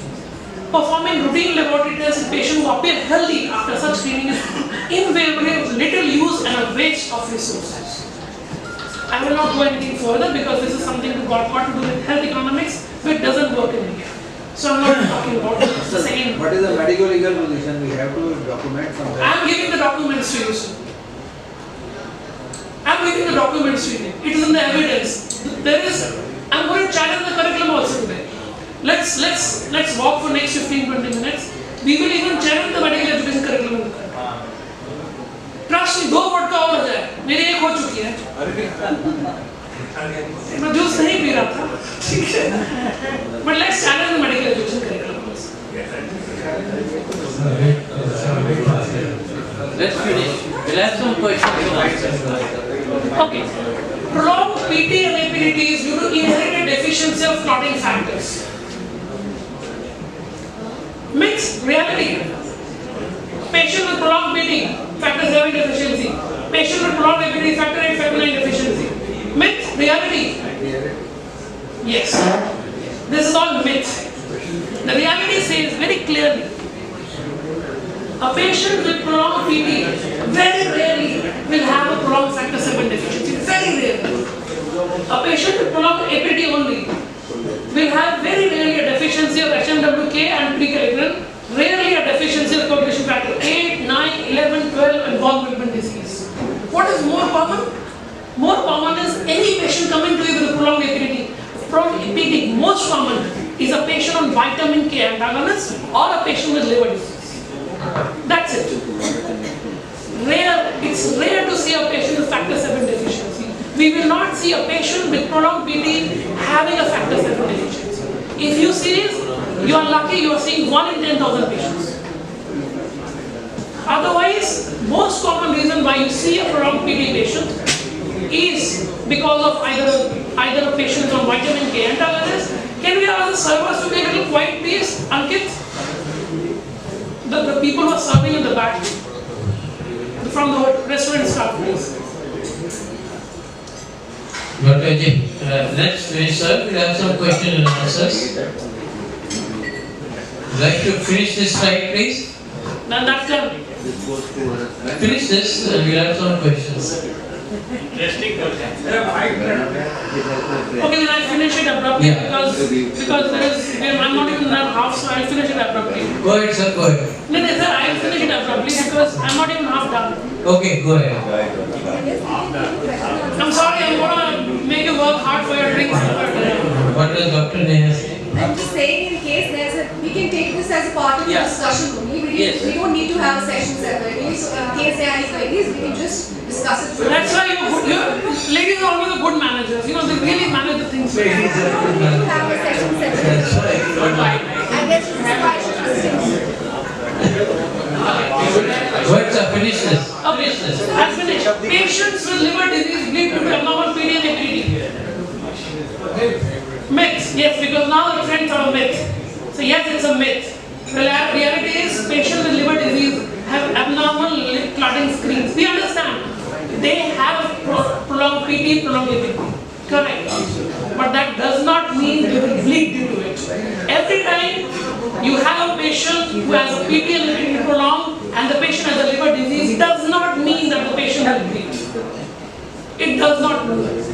Performing routine laboratory tests in patients who appear healthy after such screening is invariably of little use and a waste of resources. I will not go anything further because this is something that got to do with health economics, but it doesn't work in India. So I'm not talking about the second. What is the medical legal position? We have to document something. I am giving the documents to you, sir. I am giving the documents to you. It is in the evidence. I am going to challenge the curriculum also today. Let's walk for next 15-20 minutes. We will even challenge the medical education curriculum in the country. Trust me, 2 vote का और हो जाए. मेरी 1 हो चुकी है. मैं juice नहीं पी रहा था. ठीक है. But let's challenge the medical education curriculum. Let's finish. We'll have some questions and answers. Okay. Prolonged PT and APDT is due to inherited deficiency of clotting factors. Mixed reality. Patient with prolonged PT, factor 7 deficiency. Patient with prolonged APD, factor 8, factor 9 deficiency. Myth, reality. Yes. This is all myth. The reality says very clearly, a patient with prolonged PT very rarely will have a prolonged factor 7 deficiency. Very rarely. A patient with prolonged APD only will have very rarely a deficiency of HMWK and precalibrin. Rarely a deficiency of coagulation factor 8, 9, 11, 12 and bone Whitman disease. What is more common? More common is any patient coming to you with a prolonged APD. Prolonged APD, most common is a patient on vitamin K antagonist or a patient with liver disease. That's it. It's rare to see a patient with factor 7 deficiency. We will not see a patient with prolonged PD having a factor 7 deficiency. If you see this, you are lucky you are seeing 1 in 10,000 patients. Otherwise, most common reason why you see a prolonged PD patient is because of either a patient on vitamin K antagonist. Can we ask the servers to be a little quiet, please? Ankit? The people who are serving in the back. From the restaurant staff, please. Dr. Ajay, let's finish, sir. We'll have some questions and answers. Would like to finish this slide, please? Now that's done. Finish this and we'll have some questions. Okay, then I'll finish it abruptly because I'm not even done half, so I'll finish it abruptly. Go ahead, sir. Go ahead. No, sir, I'll finish it abruptly because I'm not even half done. Okay, go ahead. I'm sorry, I'm gonna make you work hard for your drinks. What does Dr. Neha say? I'm just saying, in case we can take this as a part of the discussion only. We don't need to have a session separately. So in case there are any queries, we can just discuss it. That's why ladies are always the good managers. You know, they really manage the things. We don't need to have a session separately. That's right. And there's just a question. Go ahead, sir. Finish this. Okay, I'll finish. Patients with liver disease bleed due to abnormal PD and APD. Myth, yes, because now the trends are a myth. So yes, it's a myth. The reality is patients with liver disease have abnormal clotting screens. We understand. They have prolonged PT, prolonged APD. Correct. But that does not mean they will bleed due to it. Every time you have a patient who has a PT and APD prolonged and the patient has a liver disease, it does not mean that the patient will bleed. It does not mean that.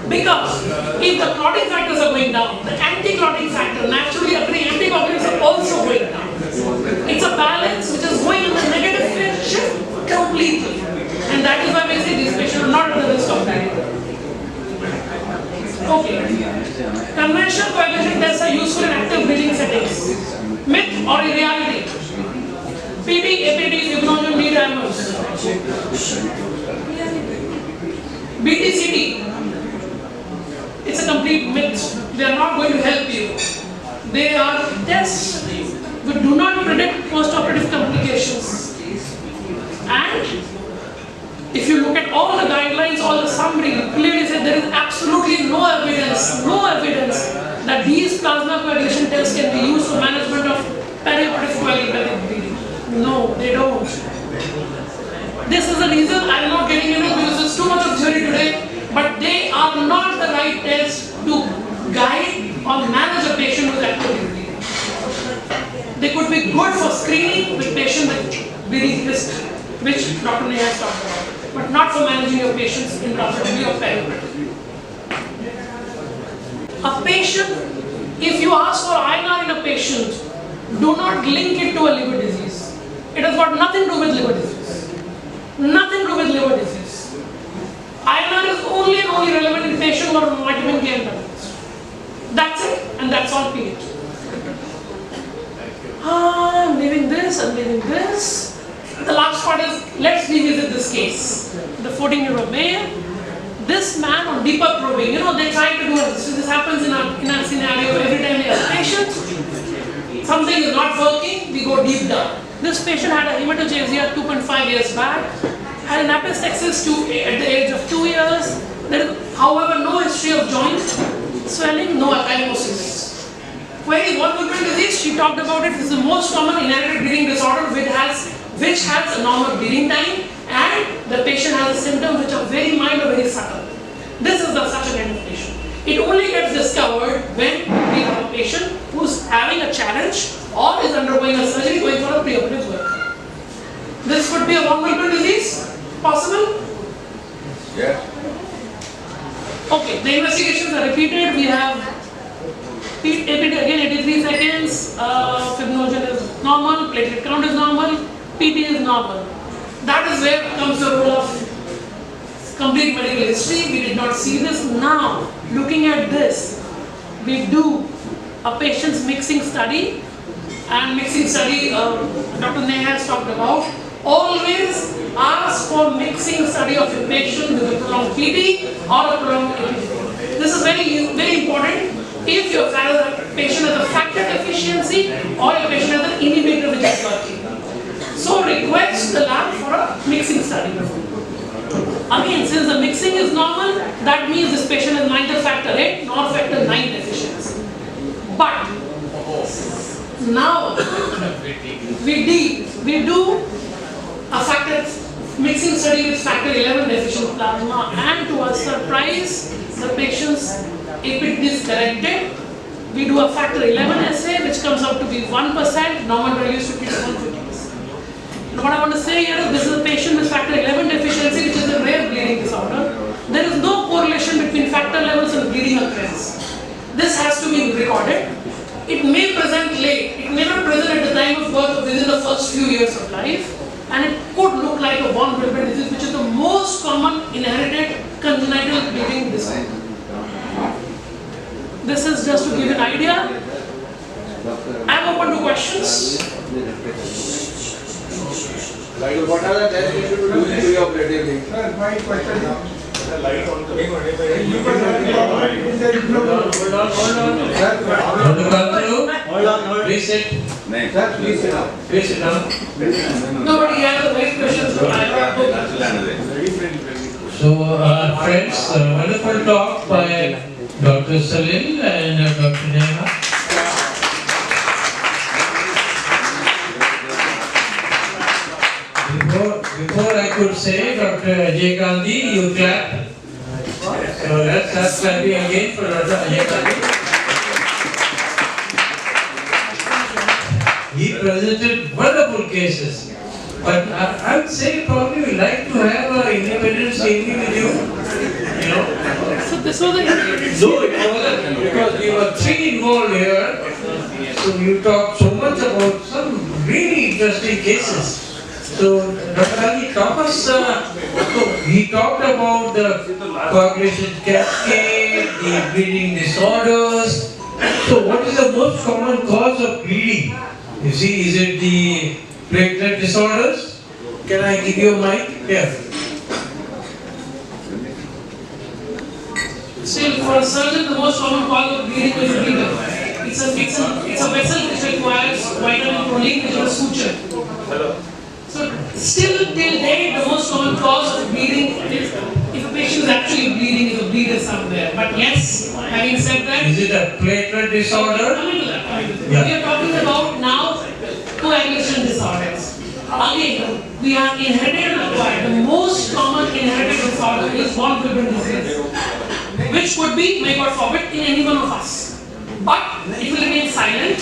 Because if the clotting factors are going down, the anti-clotting factor, naturally occurring anticoagulants are also going down. It's a balance which is going in the negative shift completely. And that is why we say these patients are not at the risk of bleeding. Okay. Conventional coagulation tests are useful in active bleeding settings. Myth or reality? PD, APD, fibrinogen, D-dimers. BTCT. It's a complete myth. They are not going to help you. They are tests which do not predict post-operative complications. And if you look at all the guidelines, all the summary, clearly said there is absolutely no evidence that these plasma coagulation tests can be used for management of perioperative coagulopathic bleeding. No, they don't. This is the reason I'm not getting into because there's too much of theory today. But they are not the right test to guide or manage a patient with active bleeding. They could be good for screening with patients with bleeding history, which Dr. Neha has talked about, but not for managing your patients intraoperatively or perioperatively. A patient, if you ask for INR in a patient, do not link it to a liver disease. It has got nothing to do with liver disease. Nothing to do with liver disease. INR is only and only relevant in patients who are on vitamin K antagonist. That's it, and that's all period. I'm leaving this, I'm leaving this. The last part is, let's revisit this case. The 14-year-old male, this man on deeper probing, they try to do this. This happens in a scenario every time we have a patient. Something is not working, we go deep down. This patient had a hematochezia 2.5 years back. Had an epistaxis at the age of 2 years. There is, however, no history of joint swelling, no ecchymosis. Query, what movement disease? She talked about it. This is the most common inherited bleeding disorder which has a normal bleeding time, and the patient has a symptom which are very mild or very subtle. This is such a kind of patient. It only gets discovered when we have a patient who's having a challenge or is undergoing a surgery, going for a preoperative work. This could be a one movement disease. Possible? Yeah. Okay, the investigations are repeated. We have APD again 83 seconds, fibrinogen is normal, platelet count is normal, PT is normal. That is where comes the role of complete medical history. We did not see this. Now, looking at this, we do a patient's mixing study, and mixing study Dr. Neha has talked about. Always ask for mixing study of your patient with a prolonged PD or a prolonged APD. This is very, very important. If your patient has a factor deficiency or your patient has an inhibitor which is working. So request the lab for a mixing study. Again, since the mixing is normal, that means this patient has neither factor 8 nor factor 9 deficiency. But now we do a factor mixing study with factor 11 deficient plasma, and to our surprise, the patient's APID is corrected. We do a factor 11 assay which comes out to be 1%, normal value should be 150%. And what I want to say here is this is a patient with factor 11 deficiency, which is a rare bleeding disorder. There is no correlation between factor levels and bleeding occurrence. This has to be recorded. It may present late, it may not present at the time of birth or within the first few years of life, and it could look like a von Willebrand disease, which is the most common inherited congenital bleeding disorder. This is just to give you an idea. I'm open to questions. Like what are the tests you should do preoperatively? Sir, my question now. Hold on. Please sit. Sir, please sit down. Please sit down. Nobody has the right questions. So, friends, wonderful talk by Dr. Salil and Dr. Neha. Before I could say, Dr. Ajay Gandhi, you clap. So let's start clapping again for Dr. Ajay Gandhi. He presented wonderful cases. But I would say probably we like to have an independent CV with you. You know? So this was a No, it wasn't, because we were three involved here. So you talked so much about some really interesting cases. So Dr. Gandhi, talk us, he talked about the coagulation cascade, the bleeding disorders. So what is the most common cause of bleeding? You see, is it the platelet disorders? Can I give you a mic? Here. Still, for a surgeon, the most common cause of bleeding is bleeder. It's a vessel which requires vitamin protein, which is a suture. So, still till date, the most common cause of bleeding is if a patient is actually bleeding, is a bleeder somewhere. But yes, having said that, Is it a platelet disorder? coming to that. Yeah. We are talking about now coagulation disorders. Again, we are inherited and acquired. The most common inherited disorder is von Willebrand disease, which could be, may God forbid, in any one of us. But it will remain silent.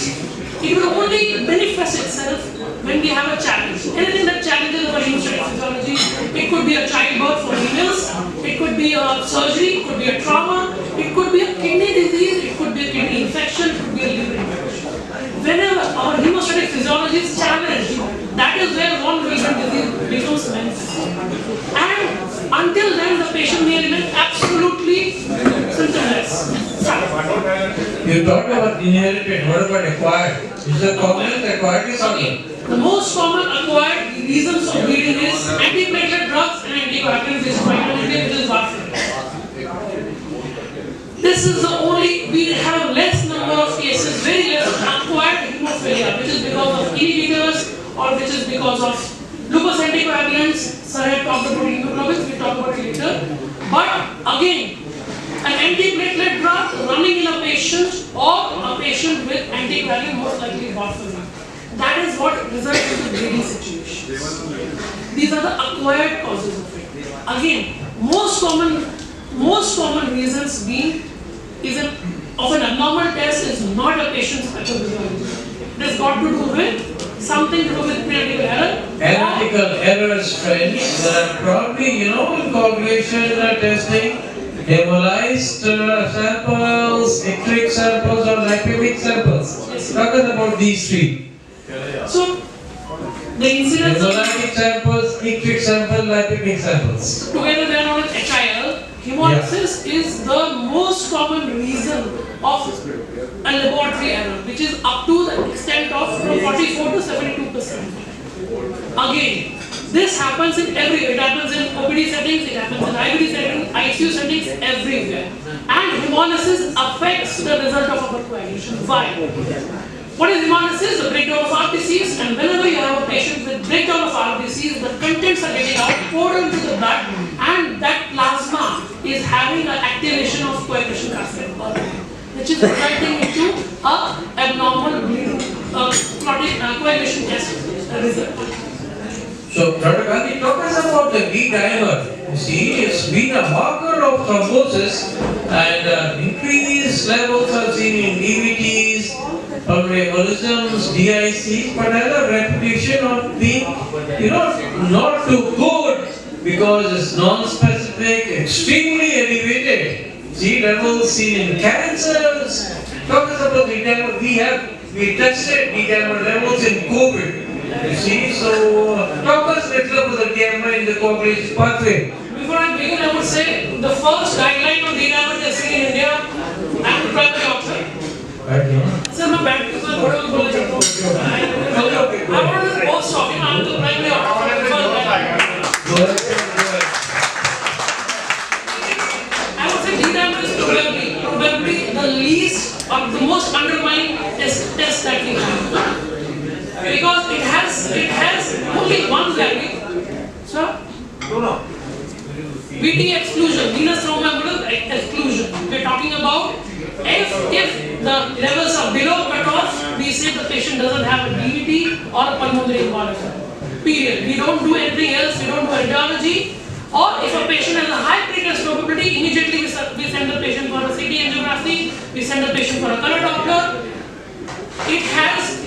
It will only manifest itself when we have a challenge. Anything that challenges our hemostatic physiology, it could be a childbirth for females, it could be a surgery, it could be a trauma, it could be a kidney disease, it could be a kidney infection, it could be a liver infection. Whenever our hemostatic physiology is challenged, that is where von Willebrand disease becomes manifest. And until then, the patient may remain absolutely symptomless. You talked about inherited, what about acquired? Is the common acquired disorder? The most common acquired reasons of bleeding is antiplatelet drugs and anticoagulants, which is vitamin D, which is warfarin. This is the only, we have less number of cases, very less acquired hemophilia, which is because of inhibitors or which is because of lupus anticoagulants. Sir had talked about hemoglobins, we talk about it later. But again, an antiplatelet drug running in a patient or a patient with anticoagulant, most likely warfarin. That is what results in the bleeding situation. These are the acquired causes of it. Again, most common reasons being is of an abnormal test is not a patient's pathophysiology. It has got to do with something to do with prenatal error. Analytical errors, friends, probably, in coagulation testing, hemolyzed samples, ectric samples or lipemic samples. Talk about these three. So, The incidence of Hemolytic samples, ictic samples, lipemic samples. together they are known as HIL. Hemolysis is the most common reason of a laboratory error, which is up to the extent of from 44 to 72%. Again, this happens in everywhere. It happens in OPD settings, it happens in IBD settings, ICU settings, everywhere. And hemolysis affects the result of our coagulation. Why? What is hemolysis? The breakdown of RBCs, and whenever you have a patient with breakdown of RBCs, the contents are getting out, poured into the blood, and that plasma is having an activation of coagulation cascade, which is resulting into a abnormal bleeding, coagulation test result. So, Dr. Gandhi, talk us about the D dimer. You see, it's been a marker of thrombosis, and increased levels are seen in DVTs, pulmonary embolisms, DICs, but has a reputation of being, not too good because it's non-specific, extremely elevated. See, levels seen in cancers. Talk us about D dimer. We tested D dimer levels in COVID. You see, so talk us a little about the dimer in the coagulation pathway. Before I begin, I would say the first guideline on D-dimer testing in India, I am the primary doctor. Sir, my bad because I want to post talking, I am the primary doctor. I would say D-dimer is probably the least or the most undermined test that we have. Because it has only one value, sir. VT exclusion, venous thromboembolism exclusion. We are talking about if the levels are below cutoff, we say the patient doesn't have a DVT or a pulmonary embolism. Period. We don't do anything else. We don't do radiology. Or if a patient has a high pretest probability, immediately we send the patient for a CT angiography. We send the patient for a color Doppler.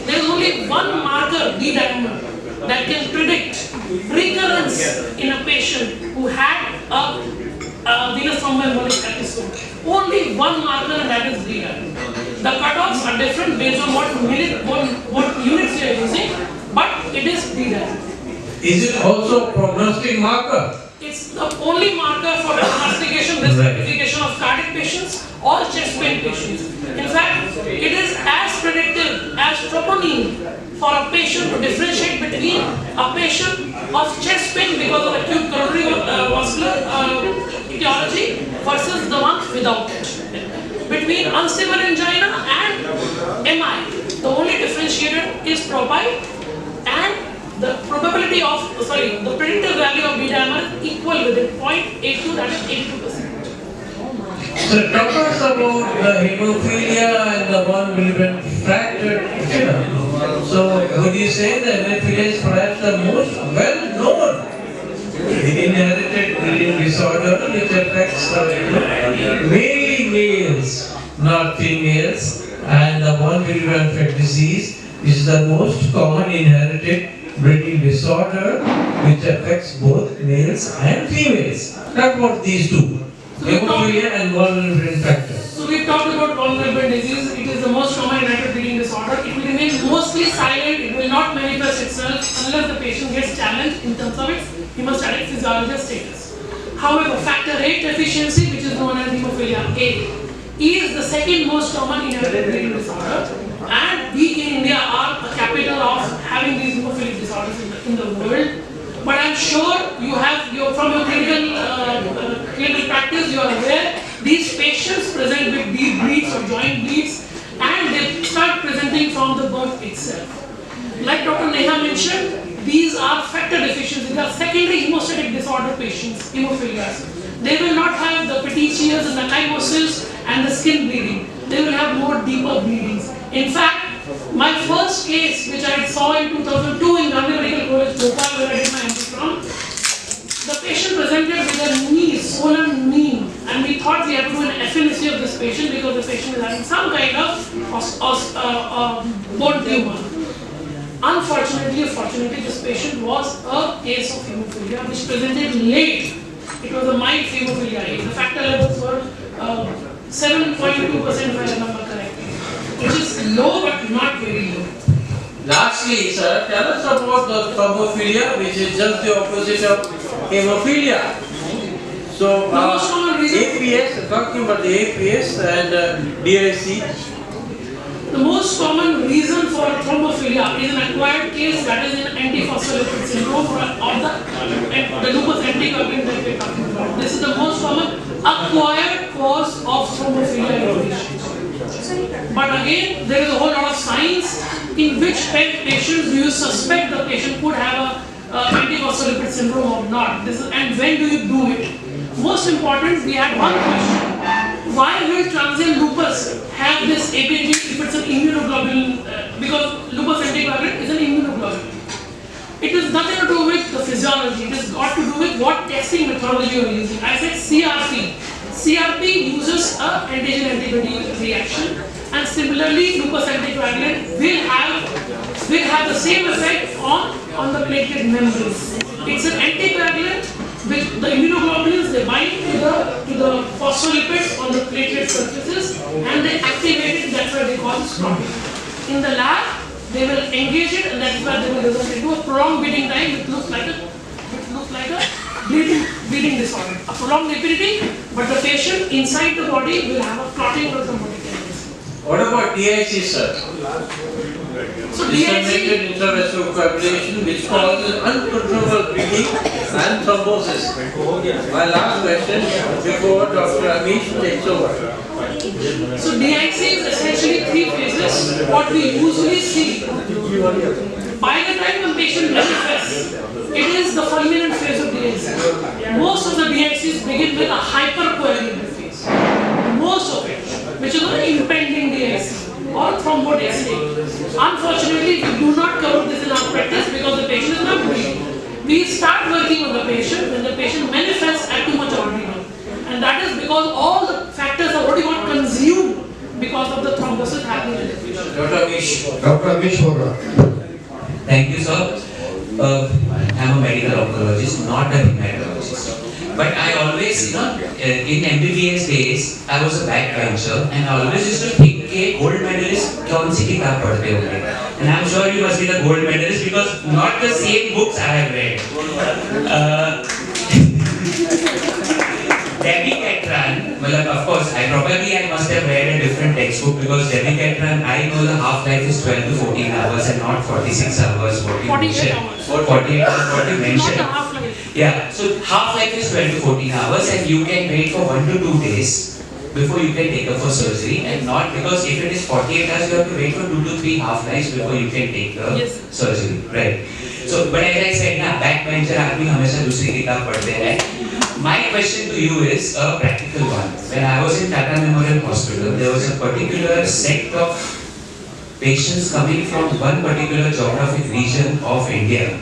There is only one marker, D dimer, that can predict recurrence in a patient who had a venous thromboembolic episode. Only one marker, and that is D dimer. The cutoffs are different based on what units you are using, but it is D dimer. Is it also a prognostic marker? It's the only marker for prognostication, risk stratification of cardiac patients or chest pain patients. In fact, it is as predictive as troponin for a patient to differentiate between a patient of chest pain because of acute coronary vascular etiology versus the one without it. Between unstable angina and MI, the only differentiator is propine, and the probability of, the predictive value of D-dimer is equal within 0.82, that is 82%. So talk us about the hemophilia and the 1 milligram fractured fibula. So would you say that hemophilia is perhaps the most well-known inherited bleeding disorder which affects mainly males, not females, and the 1 milligram fat disease is the most common inherited bleeding disorder which affects both males and females. Talk about these two. Hemophilia and 1 milligram factor. So we talked about 1 milligram disease. It is the most common inherited bleeding disorder. It will remain mostly silent. It will not manifest itself unless the patient gets challenged in terms of its hemostatic physiological status. However, factor VIII deficiency, which is known as hemophilia A, is the second most common inherited bleeding disorder, and we in India are a capital of having these hemophilic disorders in the world. But I'm sure from your clinical practice, you are aware these patients present with deep bleeds or joint bleeds, and they start presenting from the birth itself. Like Dr. Neha mentioned, these are factor deficiencies. They are secondary hemostatic disorder patients, hemophilias. They will not have the petechias and the chymosis and the skin bleeding. They will have more deeper bleedings. In fact, my first case, which I saw in 2002 in Gandhi Medical College, Bhopal, where I did my MD from, the patient presented with a knee, swollen knee, and we thought we had to do an FNC of this patient because the patient is having some kind of bone tumor. Unfortunately, fortunately, this patient was a case of hemophilia which presented late. It was a mild hemophilia. The factor levels were 7.2% if I remember correctly, which is low but not very low. Lastly, sir, tell us about the thrombophilia, which is just the opposite of hemophilia. So, APS, talking about the APS and DIC. The most common reason for thrombophilia is an acquired case, that is an antiphospholipid syndrome or the lupus anticoagulant that we are talking about. This is the most common acquired cause of thrombophilia in patients. But again, there is a whole lot of science in which patients you suspect the patient could have a antiphospholipid syndrome or not. And when do you do it? Most important, we had one question. Why will transient lupus have this APG if it's an immunoglobulin? Because lupus anticoagulant is an immunoglobulin. It has nothing to do with the physiology. It has got to do with what testing methodology you are using. I said CRP. CRP uses a antigen-antibody reaction, and similarly, lupus anticoagulant will have the same effect on the platelet membranes. It's an anticoagulant. With the immunoglobulins, they bind to the phospholipids on the platelet surfaces and they activate it. That's why they call it clotting. In the lab, they will engage it, and that's why they will result into a prolonged bleeding time, which looks like a bleeding disorder. A prolonged liquidity, but the patient inside the body will have a clotting or thrombotic tendency. What about DIC, sir? So Disseminated intravascular coagulation, which causes uncontrollable bleeding and thrombosis. My last question before Dr. Amish takes over. So DIC is essentially three phases. What we usually see, by the time the patient manifests, it is the fulminant phase of DIC. Most of the DICs begin with a hypercoagulable phase. Most of it, which is an impending DIC or thrombotic state. Unfortunately, we do not cover this in our practice because the patient is not bleeding. We start working on the patient when the patient manifests at too much adrenal. And that is because all the factors are already got consumed because of the thrombosis happening in the patient. Dr. Amish. Dr. Amish. Thank you, sir. I'm a medical oncologist, not a hematologist. But I always, in MBBS days, I was a backbencher and I always used to think, okay, gold medalist, kaun si kitab padhte honge? And I'm sure you must be the gold medalist because not the same books I have read. Dabigatran, well, of course, I must have read a different textbook because Dabigatran, I know the half-life is 12 to 14 hours and not 46 hours, what you 48 mentioned. hours. Or 48 hours, what you mentioned. Not the half-life. Yeah, so half-life is 12 to 14 hours and you can wait for 1 to 2 days before you can take up for surgery, and not because if it is 48 hours, you have to wait for 2 to 3 half-lives before you can take the surgery, right? So, but as I said, backbencher आदमी हमेशा दूसरी किताब पढ़ते हैं. My question to you is a practical one. When I was in Tata Memorial Hospital, there was a particular sect of patients coming from one particular geographic region of India.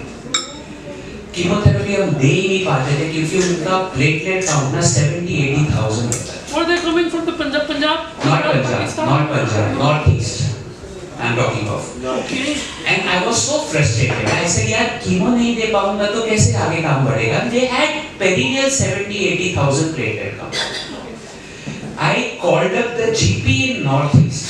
Chemotherapy हम दे ही नहीं पाते थे क्योंकि उनका platelet count ना 70-80,000 होता है. Or they're coming from the Punjab? Not Punjab, Northeast. I'm talking of. Okay. And I was so frustrated. I said, यार कीमो नहीं दे पाऊंगा तो कैसे आगे काम बढ़ेगा? They had perennial 70-80,000 platelet count. I called up the GP in Northeast.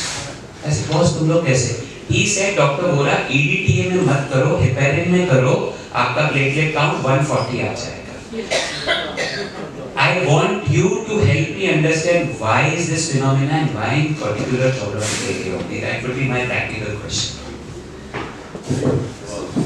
I said, boss तुम लोग कैसे? He said, डॉक्टर बोला EDTA में मत करो, हेपेरिन में करो, आपका platelet count 140 आ जाएगा. I want you to help me understand why is this phenomena and why in particular geographic area only. That would be my practical question.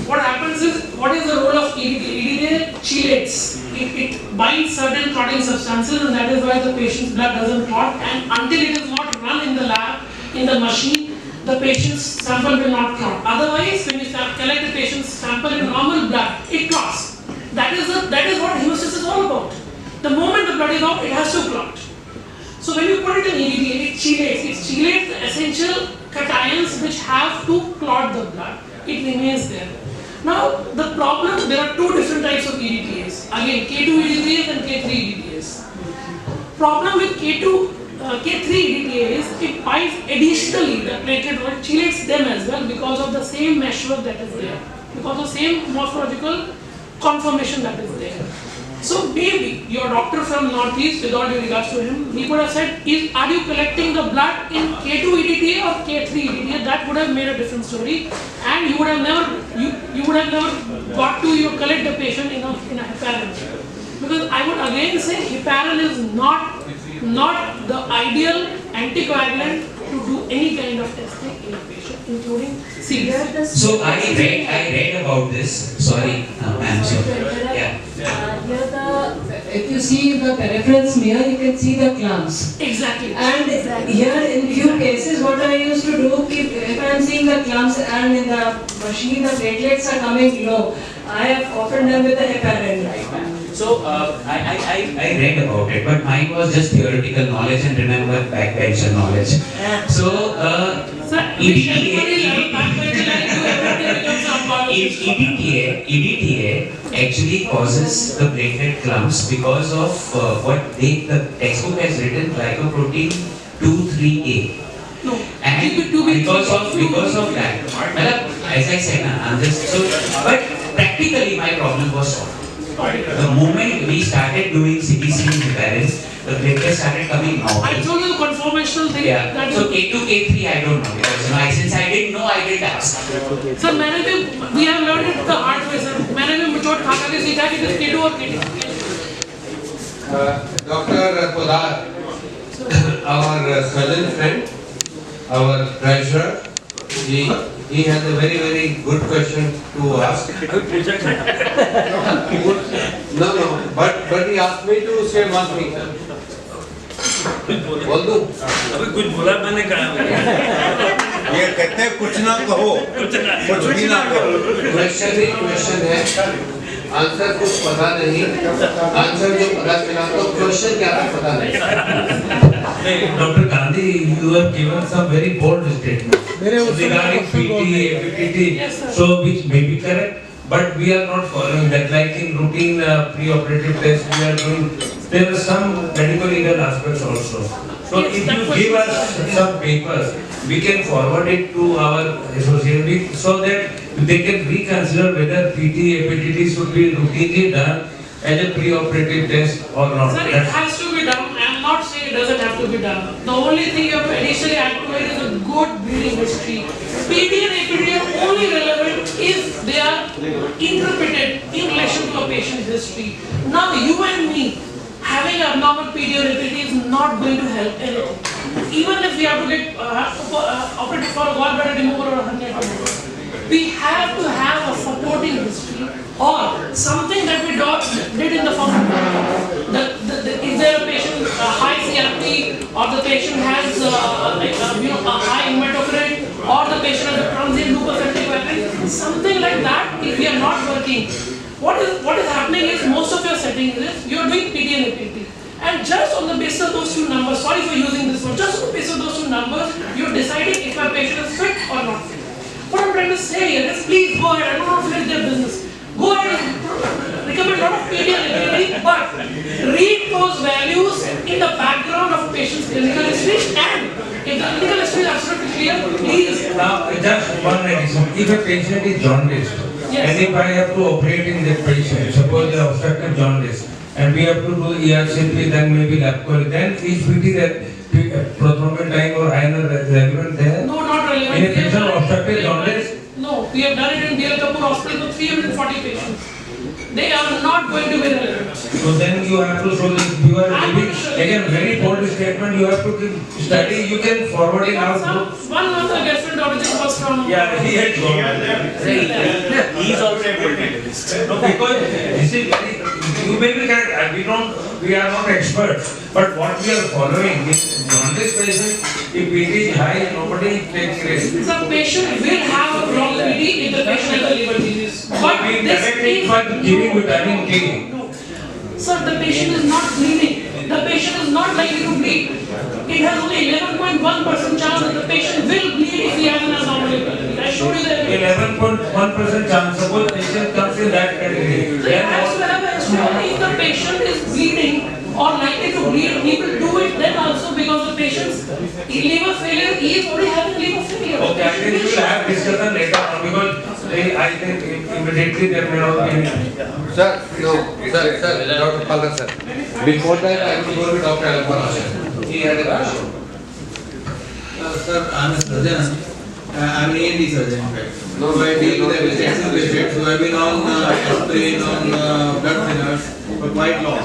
What happens is, what is the role of EDTA? EDTA chelates. It binds certain clotting substances, and that is why the patient's blood doesn't clot. And until it is not run in the lab, in the machine, the patient's sample will not clot. Otherwise, when you collect the patient's sample in normal blood, it clots. That is what hemostasis is all about. The moment the blood is out, it has to clot. So when you put it in EDTA, it chelates the essential cations which have to clot the blood. It remains there. Now the problem, there are two different types of EDTAs. Again, K2 EDTAs and K3 EDTAs. Problem with K3 EDTAs, it binds additionally the platelet, or it chelates them as well because of the same meshwork that is there, because of the same morphological conformation that is there. So maybe your doctor from Northeast, with all due regards to him, he could have said, are you collecting the blood in K2 EDTA or K3 EDTA? That would have made a different story. and you would have never got to collect the patient in a heparin. Because I would again say heparin is not the ideal anticoagulant to do any kind of testing in a patient, including CBC. So I read about this. Sorry, I'm sorry. Yeah. If you see the peripheral smear, you can see the clumps. Exactly. And here in few cases, what I used to do, if I am seeing the clumps and in the machine the platelets are coming low, I have often done with the heparin. So I read about it, but mine was just theoretical knowledge and remember backbencher knowledge. So EDTA actually causes the platelet clumps because of what the textbook has written, glycoprotein 2,3A. No. And because of that, as I said, I'm just so. But practically my problem was solved. The moment we started doing CBC in parents, the platelets started coming normal. I told you the conformational thing. Yeah. So K2, K3, I don't know because since I didn't know, I didn't ask. Sir, we have learned it the hard way, sir. मैंने भी मुझे खा के सीखा कि this K2 और K3. Dr. Podar, our surgeon friend, our treasurer, he has a very good question to ask. No, but he asked me to say one thing. बोल दूं? अभी कुछ बोला मैंने कहा ये कहते हैं कुछ ना कहो, कुछ भी ना कहो. क्वेश्चन है, आंसर कुछ पता नहीं, आंसर जो पता चला तो क्वेश्चन क्या था पता नहीं. Dr. Gandhi, you have given some very bold statements regarding PT, APTT, so which may be correct, but we are not following that. Like in routine pre-operative tests, we are doing. There are some medical legal aspects also. So if you give us some papers, we can forward it to our associate so that they can reconsider whether PT, APTT should be routinely done as a pre-operative test or not. Sir, it has to be done. I am not saying it doesn't have to be done. The only thing you have to additionally add to it is a good bleeding history. PT and APT are only relevant if they are interpreted in relation to a patient's history. Now you and me having abnormal PT or APT is not going to help anything. Even if we have to get operated for a gallbladder removal or a hernia removal, we have to have a supporting history or something that we did in the form of is there a patient high CRP or the patient has a high hematocrit or the patient has a transient lupus erythematosus, something like that. If we are not working, what is happening is most of your settings is you are doing PT and APT. And just on the basis of those two numbers, sorry for using this word, just on the basis of those two numbers, you are deciding if my patient is fit or not fit. What I'm trying to say here is please go ahead, I don't want to finish their business. Go ahead and recommend a lot of PT and APT, but read those values in the background of a patient's clinical history, and if the clinical history is absolutely clear, please. Now, just one addition. If a patient is jaundiced, and if I have to operate in that patient, suppose they have obstructive jaundice, and we have to do ERCP, then maybe LabCorp, then is PT that prothrombin or iron relevant there? No, not relevant. In a patient of obstructive jaundice? No, we have done it in DL Kapoor Hospital for 340 patients. They are not going to be relevant. So then you have to show this, you are giving, again, very bold statement, you have to give study, you can forward it out. One month the gastroenterologist was from... Yeah, he had gone. he is also a political. No, because this is very, you may be correct, we are not experts, but what we are following is jaundice patient, if PT is high, nobody takes risk. The patient will have a wrong PD if the patient has a liver disease. But we this correct it by giving vitamin K. No. Sir, the patient is not bleeding. The patient is not likely to bleed. It has only 11.1% chance that the patient will bleed if he has an abnormality. I showed you that. 11.1% chance, suppose patient comes in that category. So it has to have an extra. If the patient is bleeding or likely to bleed, we will do it then also because the patient's liver failure, he is already having liver failure. Okay, I think we will have discussion later on because I think immediately there may not be any. Sir, Dr. Palar sir. Before that, I will go to Dr. Alapara. He had a question. Sir, I am a surgeon I'm an ENT surgeon in fact. So I deal with extensive patients who have been on aspirin, on blood thinners for quite long.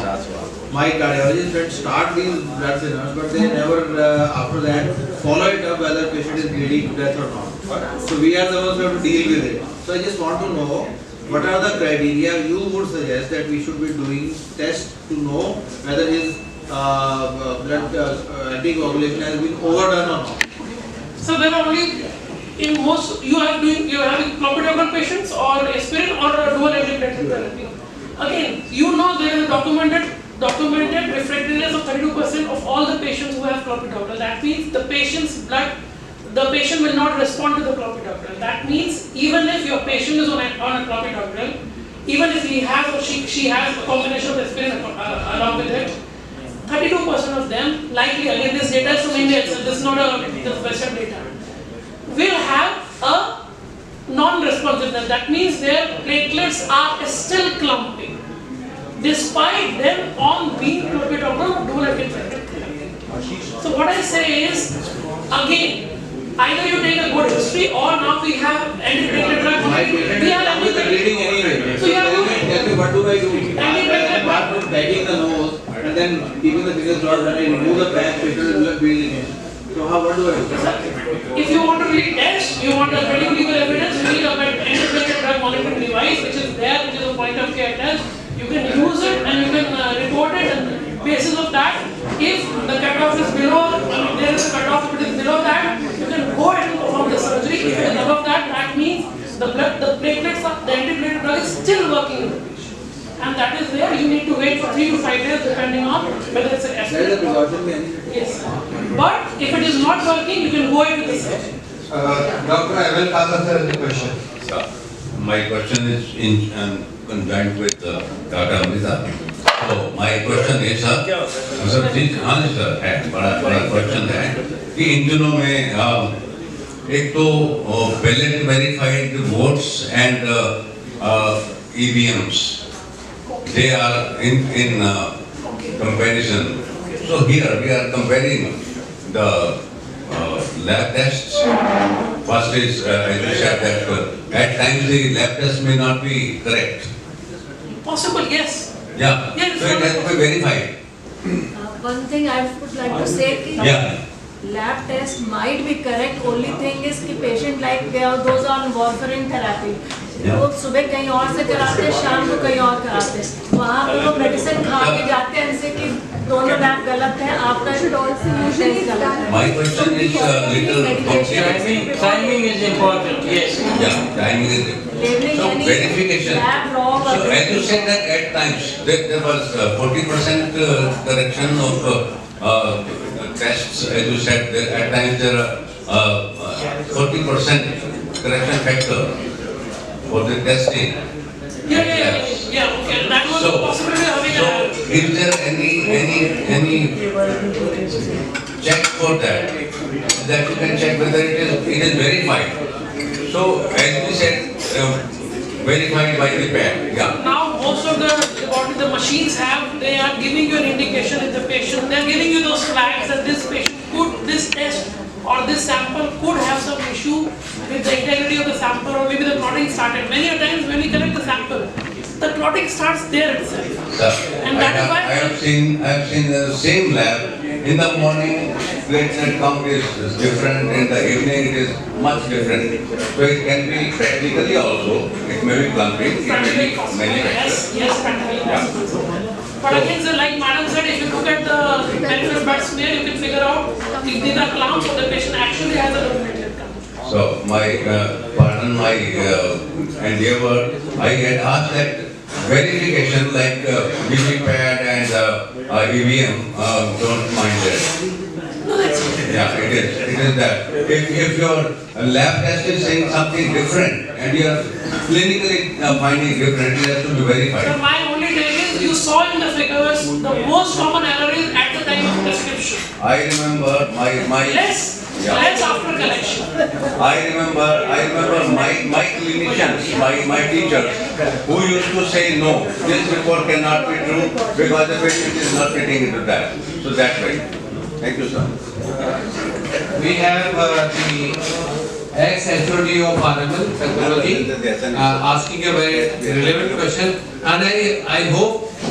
My cardiologist had start these blood thinners, but they never after that follow it up whether patient is bleeding to death or not. So we are the ones who have to deal with it. So I just want to know what are the criteria you would suggest that we should be doing tests to know whether his blood anticoagulation has been overdone or not. So there are only in most you are having clopidogrel patients or aspirin or dual antiplatelet therapy. Again, you know there is a documented refractoriness of 32% of all the patients who have clopidogrel. That means the patient will not respond to the clopidogrel. That means even if your patient is on a clopidogrel, even if he has or she has a combination of aspirin along with it, 32% of them likely, again this data is from India, so this is not the Western data, will have a non-responsiveness. That means their platelets are still clumping, despite them on being clopidogrel or dual antiplatelet therapy. So what I say is, again, either you take a good history or now we have antiplatelet drugs. We have bleeding anyway. So you have tell me what do I do? Apart from bagging the nose and then keeping the biggest drop, when I remove the bag, patient will bleeding in. So what do I do? If you want to really test, you want a medical legal evidence, you need a antiplatelet drug monitoring device which is there, which is a point of care test. You can use it and you can report it, and basis of that, if the cutoff is below, there is a cutoff, if it is below that, you can go ahead and perform the surgery. If it is above that, that means the platelets, the antiplatelet drug is still working in the patient. And that is where you need to wait for 3 to 5 days depending on whether it's an aspirin. Yes. But if it is not working, you can go ahead with the surgery. Doctor, I will answer the question. Sir, my question is in conjoined with Dr. Amrita. So my question is, sir, this है बड़ा question है कि इन दिनों में एक तो ballot verified votes and EVMs, they are in comparison. So here we are comparing the lab tests. First is, as you said, that at times the lab test may not be correct. Possible, yes. Yeah, so it has to be verified. One thing I would like to say is lab test might be correct. Only thing is कि patient like those on warfarin therapy. वो सुबह कहीं और से कराते हैं, शाम को कहीं और कराते हैं. वहाँ पे वो मेडिसिन खा के जाते हैं इनसे कि दोनों लैब गलत है, आपका टेस्ट गलत है. My question is little complicated. Timing is important, yes. Yeah, timing is important. So verification. So as you said that at times there was 40% correction of tests. As you said, at times there are 40% correction factor for the testing. Yeah, okay. That was a possibility of having so is there any check for that you can check whether it is verified? So as we said, verified by the pad. Yeah. Now most of the machines they are giving you an indication in the patient. They are giving you those flags that this patient this test or this sample could have some issue with the integrity of the sample, or maybe the clotting started. Many times when we collect the sample, the clotting starts there itself. And that is why I have seen the same lab. In the morning, platelet count is different. In the evening, it is much different. So it can be practically also. It may be clumping. It may be many factors. Yes, practically possible. But again, sir, like Madam said, if you look at the peripheral blood smear, you can figure out if these are clumps or the patient actually has a dominated clump. So pardon my endeavor, I had asked that verification like VVPAT and EVM, don't mind that. No, that's okay. Yeah, it is that. If your lab test is saying something different and you are clinically finding different, it has to be verified. So my only take is, you saw in the figures, the most common error is at the time of prescription. I remember my Less after collection. I remember my clinicians, my teachers, who used to say no, this report cannot be true because the patient is not fitting into that. So that way. Thank you, sir. We have the ex-HOD of RML Technology, asking a very relevant question. And I hope he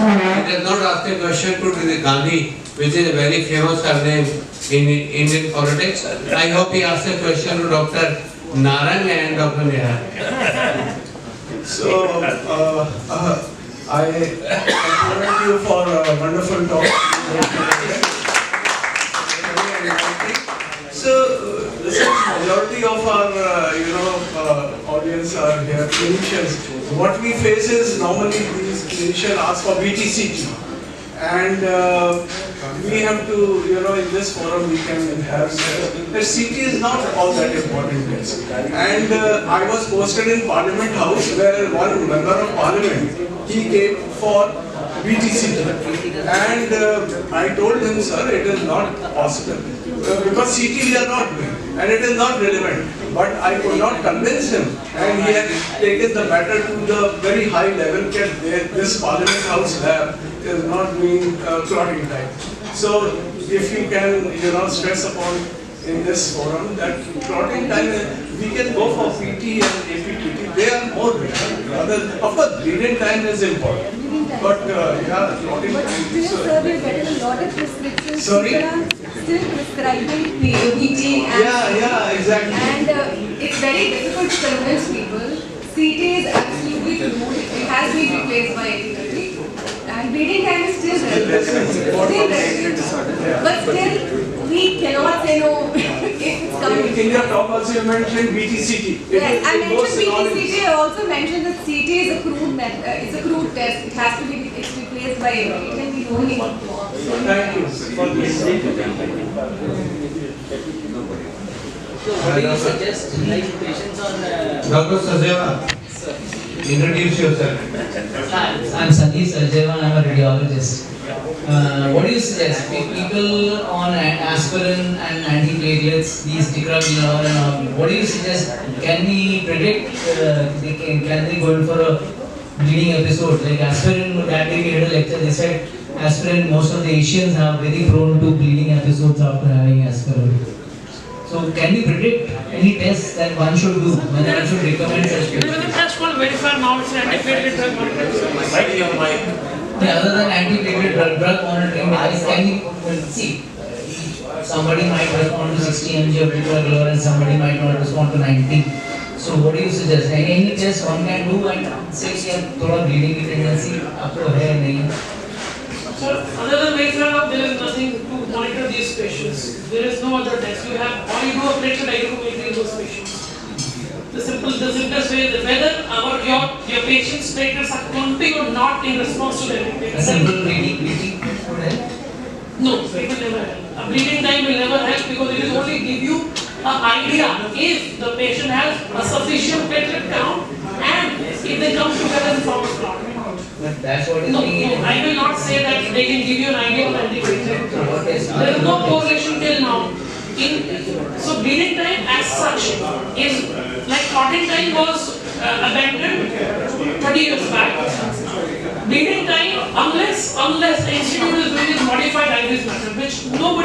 does not ask a question to the Gandhi, which is a very famous surname in Indian politics. I hope he asks a question to Dr. Narang and Dr. Neha. So, I compliment you for a wonderful talk. So, listen, majority of our audience are here clinicians. What we face is normally these clinicians ask for BTCT, and we have to, in this forum we can have that CT is not all that important. And I was posted in Parliament House where one member of Parliament, he came for BTCT, and I told him, sir, it is not possible because CT we are not doing and it is not relevant. But I could not convince him, and he had taken the matter to the very high level that this Parliament House lab is not doing clotting time. So if you can, stress upon in this forum that clotting time, we can go for PT and APTT. They are more relevant. Of course, bleeding time is important. But clotting But time. still, sir, we are getting a lot of prescriptions. Sorry? People are still prescribing PT and Yeah, exactly. And it's very difficult to convince people. CT is absolutely removed. It has been replaced by APTT. And bleeding time is still relevant. But still, we cannot say no if it's coming. In your talk also you mentioned BTCT. Yes, I mentioned BTCT. I also mentioned that CT is a crude test. It has to be replaced by APTT, and we don't need it. Thank you for this. So what do you suggest, like patients on Dr. Sajeva, introduce yourself. I'm Sandeep Sarjeva, I'm a radiologist. What do you suggest? People on aspirin and antiplatelets, these ticagrelor and all, what do you suggest? Can we predict, can they go in for a bleeding episode? Like aspirin, that day we had a lecture, they said aspirin, most of the Asians are very prone to bleeding episodes after having aspirin. So can we predict any tests that one should do, whether one should recommend such There is a test called verify now, it's an antiplatelet drug monitoring. Other than antiplatelet drug monitoring device, can we see? Somebody might respond to 60 mg of ticagrelor and somebody might not respond to 90. So what do you suggest? Any test one can do and say कि थोड़ा bleeding की tendency आपको है नहीं? So, other than verify, there is nothing to monitor these patients. There is no other test. You have, or you do a platelet hygrometry in those patients. The simplest way is whether your patient's platelets are clumping or not in response to the antiplatelet. A simple bleeding would help? No, it will never help. A bleeding time will never help because it will only give you an idea if the patient has a sufficient platelet count and if they come together and form a clot. But that's what is No, being I will not say that they can give you an idea of antiplatelet. There is no correlation till now. So bleeding time as such is like clotting time was abandoned 30 years back. Bleeding time, unless the institute is doing this modified IVs method, which no